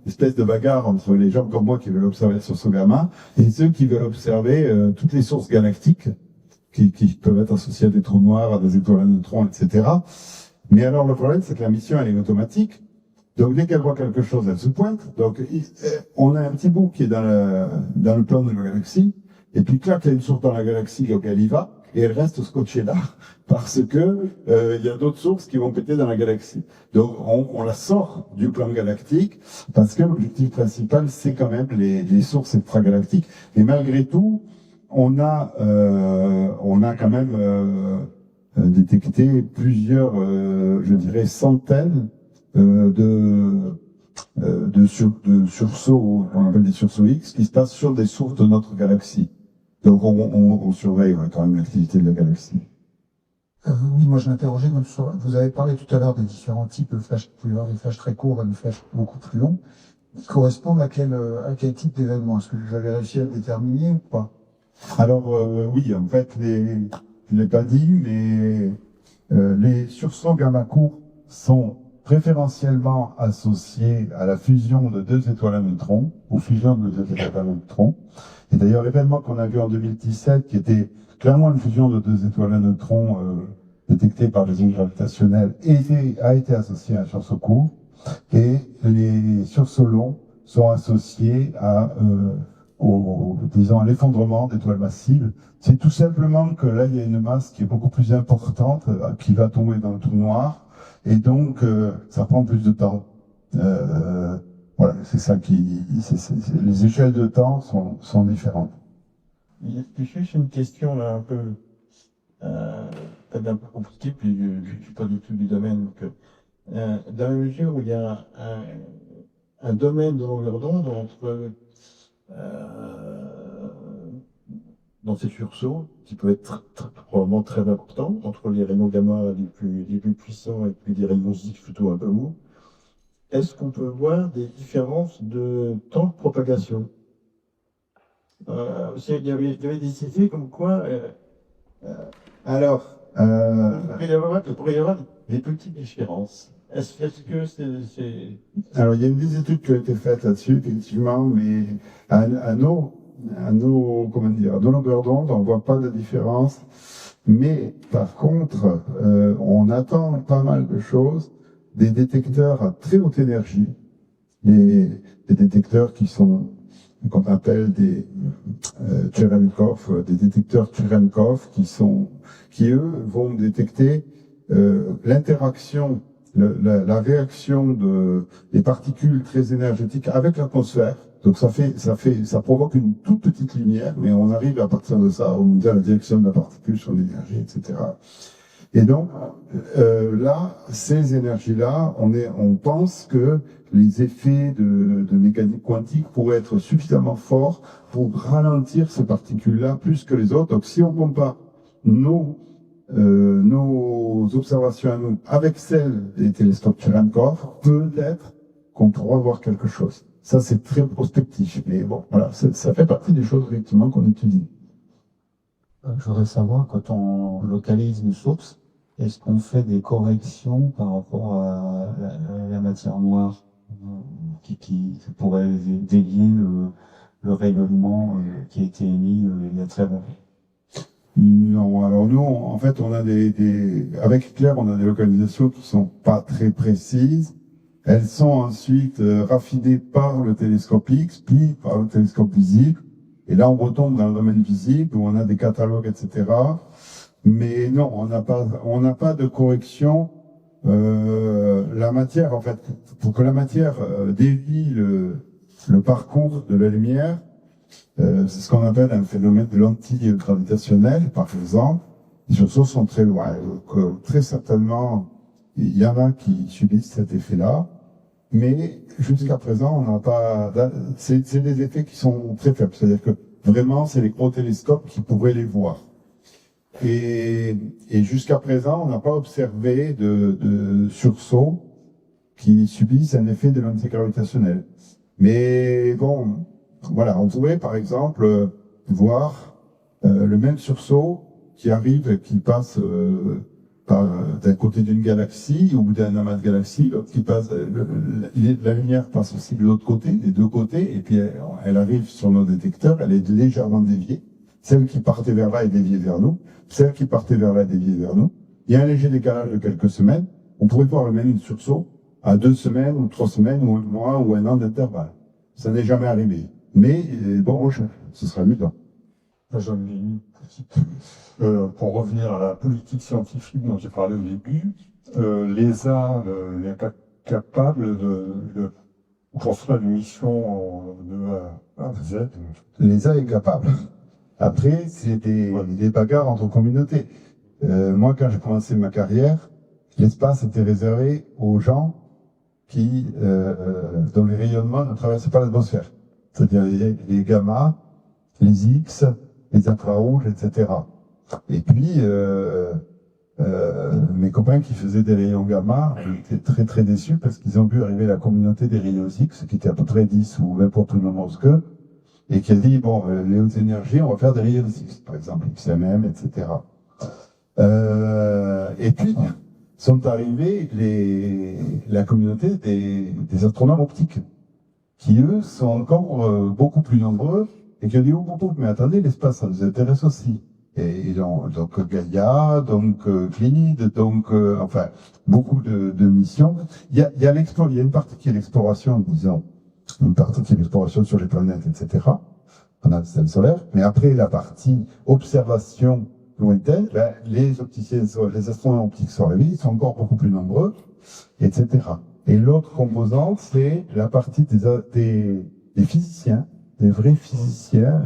espèce de bagarre entre les gens comme moi qui veulent observer la source gamma et ceux qui veulent observer toutes les sources galactiques qui peuvent être associées à des trous noirs, à des étoiles à neutrons, etc. Mais alors le problème, c'est que la mission, elle est automatique. Donc dès qu'elle voit quelque chose, elle se pointe. Donc on a un petit bout qui est dans le plan de la galaxie, et puis clac, il y a une source dans la galaxie auquel il va, et elle reste scotchée là, parce que il y a d'autres sources qui vont péter dans la galaxie. Donc on la sort du plan galactique, parce que l'objectif principal, c'est quand même les sources extragalactiques. Et malgré tout, on a quand même détecté plusieurs, je dirais, centaines de sursauts, on appelle des sursauts X, qui se passent sur des sources de notre galaxie. Donc on surveille quand même l'activité de la galaxie. Oui, moi je m'interrogeais comme sur, vous avez parlé tout à l'heure des différents types de flashs. Vous pouvez avoir des flashs très courts et des flashs beaucoup plus longs. Ils correspondent à quel type d'événement? Est-ce que vous avez réussi à le déterminer ou pas? Alors oui, en fait, je ne l'ai pas dit, mais les sursauts gamma courts sont préférentiellement associés à la fusion de deux étoiles à neutrons, ou fusion de deux étoiles à neutrons. Et d'ailleurs, l'événement qu'on a vu en 2017, qui était clairement une fusion de deux étoiles à neutrons détectées par les ondes gravitationnelles, a été associé à un sursaut court. Et les sursauts longs sont associés à l'effondrement d'étoiles massives. C'est tout simplement que là, il y a une masse qui est beaucoup plus importante, qui va tomber dans le trou noir, et donc ça prend plus de temps. Voilà, c'est ça les échelles de temps sont différentes. Il y a juste une question là un peu peut-être un peu compliquée, puis je ne suis pas du tout du domaine. Donc, dans la mesure où il y a un domaine de longueur d'onde entre dans ces sursauts, qui peuvent être probablement très importants, entre les rayons gamma les plus puissants et puis des rayons X plutôt un peu mous, est-ce qu'on peut voir des différences de temps de propagation? Il y avait des idées comme quoi Alors, il pourrait y avoir des petites différences. Est-ce que c'est... Alors, il y a des études qui ont été faites là-dessus, effectivement, mais à nos, comment dire, à nos longueurs d'onde, on voit pas de différence. Mais, par contre, on attend pas mal de choses des détecteurs à très haute énergie, des détecteurs qu'on appelle des Cherenkov, des détecteurs Cherenkov, qui eux vont détecter l'interaction, la réaction des particules très énergétiques avec l'atmosphère. Donc ça provoque une toute petite lumière, mais on arrive à partir de ça, on dit la direction de la particule sur l'énergie, etc. Et donc là, ces énergies-là, on pense que les effets de mécanique quantique pourraient être suffisamment forts pour ralentir ces particules-là plus que les autres. Donc si on compare nos observations à nous avec celles des télescopes Cherenkov, peut-être qu'on pourra voir quelque chose. Ça, c'est très prospectif. Mais bon, voilà, ça fait partie des choses, effectivement, qu'on étudie. Je voudrais savoir, quand on localise une source, est-ce qu'on fait des corrections par rapport à la matière noire qui pourrait délier le rayonnement qui a été émis il y a très longtemps? Non, alors nous, en fait, on a avec Claire, on a des localisations qui sont pas très précises. Elles sont ensuite raffinées par le télescope X, puis par le télescope visible. Et là, on retombe dans le domaine visible, où on a des catalogues, etc. Mais non, on n'a pas de correction. La matière, en fait, pour que la matière dévie le parcours de la lumière, c'est ce qu'on appelle un phénomène de lentille gravitationnelle, par exemple. Les sursauts sont très certainement, il y en a qui subissent cet effet-là. Mais jusqu'à présent, on n'a pas. C'est des effets qui sont très faibles. C'est-à-dire que vraiment, c'est les gros télescopes qui pourraient les voir. Et jusqu'à présent, on n'a pas observé de sursauts qui subissent un effet de lentille gravitationnelle. Mais bon, voilà, on pourrait par exemple voir le même sursaut qui arrive, qui passe d'un côté d'une galaxie ou d'un amas de galaxies, l'autre qui passe, la lumière passe aussi de l'autre côté, des deux côtés, et puis elle arrive sur nos détecteurs, elle est légèrement déviée. Celle qui partait vers là est déviée vers nous, celle qui partait vers là est déviée vers nous. Il y a un léger décalage de quelques semaines. On pourrait voir le même sursaut à 2 semaines, ou 3 semaines, ou un mois, ou un an d'intervalle. Ça n'est jamais arrivé. Mais bon, ce sera amusant. J'en ai une petite. Pour revenir à la politique scientifique dont j'ai parlé au début, l'ESA n'est pas capable de construire une mission de A à Z. L'ESA est capable. Après, c'est des bagarres entre communautés. Moi, quand j'ai commencé ma carrière, l'espace était réservé aux gens dont les rayonnements ne traversaient pas l'atmosphère. C'est-à-dire les gamma, les X, les infrarouges, etc. Et puis, mes copains qui faisaient des rayons gamma étaient très très déçus parce qu'ils ont vu arriver la communauté des rayons X, qui était à peu près 10 ou 20 fois plus nombreuse qu'eux, et qui a dit, bon, les hautes énergies, on va faire des rayons X, par exemple, XMM, etc. Et puis, sont arrivés la communauté des astronomes optiques, qui eux sont encore beaucoup plus nombreux, et qui ont dit, oh, mais attendez, l'espace, ça nous intéresse aussi. Et donc Gaïa, donc Clyde, donc enfin beaucoup de missions. Il y a une partie qui est l'exploration, disons, une partie qui est l'exploration sur les planètes, etc. On a le système solaire, mais après la partie observation lointaine, les opticiens, les astronomes optiques sont arrivés, ils sont encore beaucoup plus nombreux, etc. Et l'autre composante, c'est la partie des physiciens, des vrais physiciens.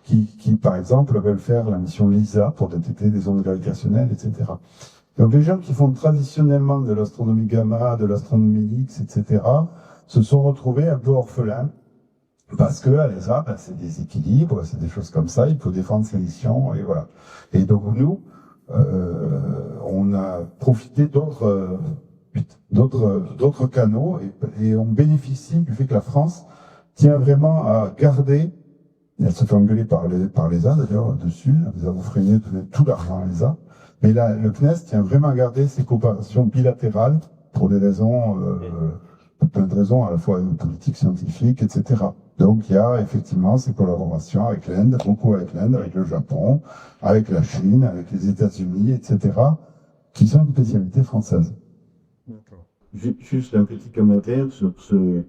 Qui, par exemple, veulent faire la mission LISA pour détecter des ondes gravitationnelles, etc. Donc, les gens qui font traditionnellement de l'astronomie gamma, de l'astronomie X, etc., se sont retrouvés un peu orphelins, parce que à l'ESA, c'est des équilibres, c'est des choses comme ça, il faut défendre ses missions, et voilà. Et donc, nous, on a profité d'autres canaux, et on bénéficie du fait que la France tient vraiment à garder. Elle se fait engueuler par l'ESA, d'ailleurs, dessus. Les avons freiné tout l'argent à l'ESA. Mais là, le CNES tient vraiment à garder ses coopérations bilatérales pour des raisons, pour plein de raisons, à la fois politiques, scientifiques, etc. Donc il y a effectivement ces collaborations avec l'Inde, beaucoup avec l'Inde, avec le Japon, avec la Chine, avec les États-Unis, etc., qui sont une spécialité française. Juste un petit commentaire sur ce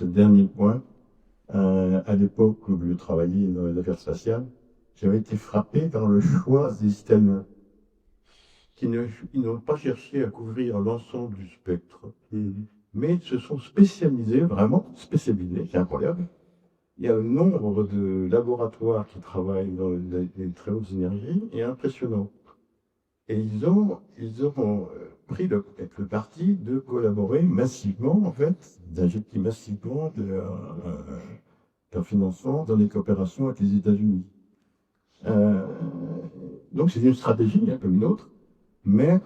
dernier point. À l'époque où je travaillais dans les affaires spatiales, j'avais été frappé par le choix des Italiens, qui n'ont pas cherché à couvrir l'ensemble du spectre, mais se sont spécialisés, vraiment spécialisés, c'est incroyable. Il y a un nombre de laboratoires qui travaillent dans les très hautes énergies est impressionnant. Et ils ont pris le parti de collaborer massivement, en fait, d'injecter massivement leur financement dans les coopérations avec les États-Unis. Donc c'est une stratégie comme une autre, mais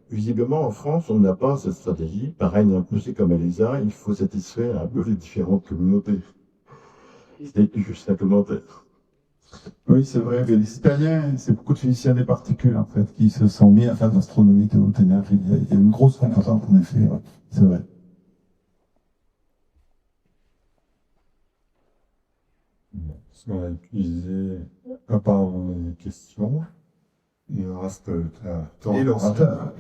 visiblement en France, on n'a pas cette stratégie. Pareil, imposé comme à l'ESA, il faut satisfaire un peu les différentes communautés. C'était juste un commentaire. Oui, c'est vrai. Mais les Italiens, c'est beaucoup de physiciens des particules, en fait, qui se sont mis à faire de l'astronomie de haute énergie. Il y a une grosse composante, en effet. C'est vrai. Parce qu'on a épuisé apparemment les questions. Il reste Et l'orateur.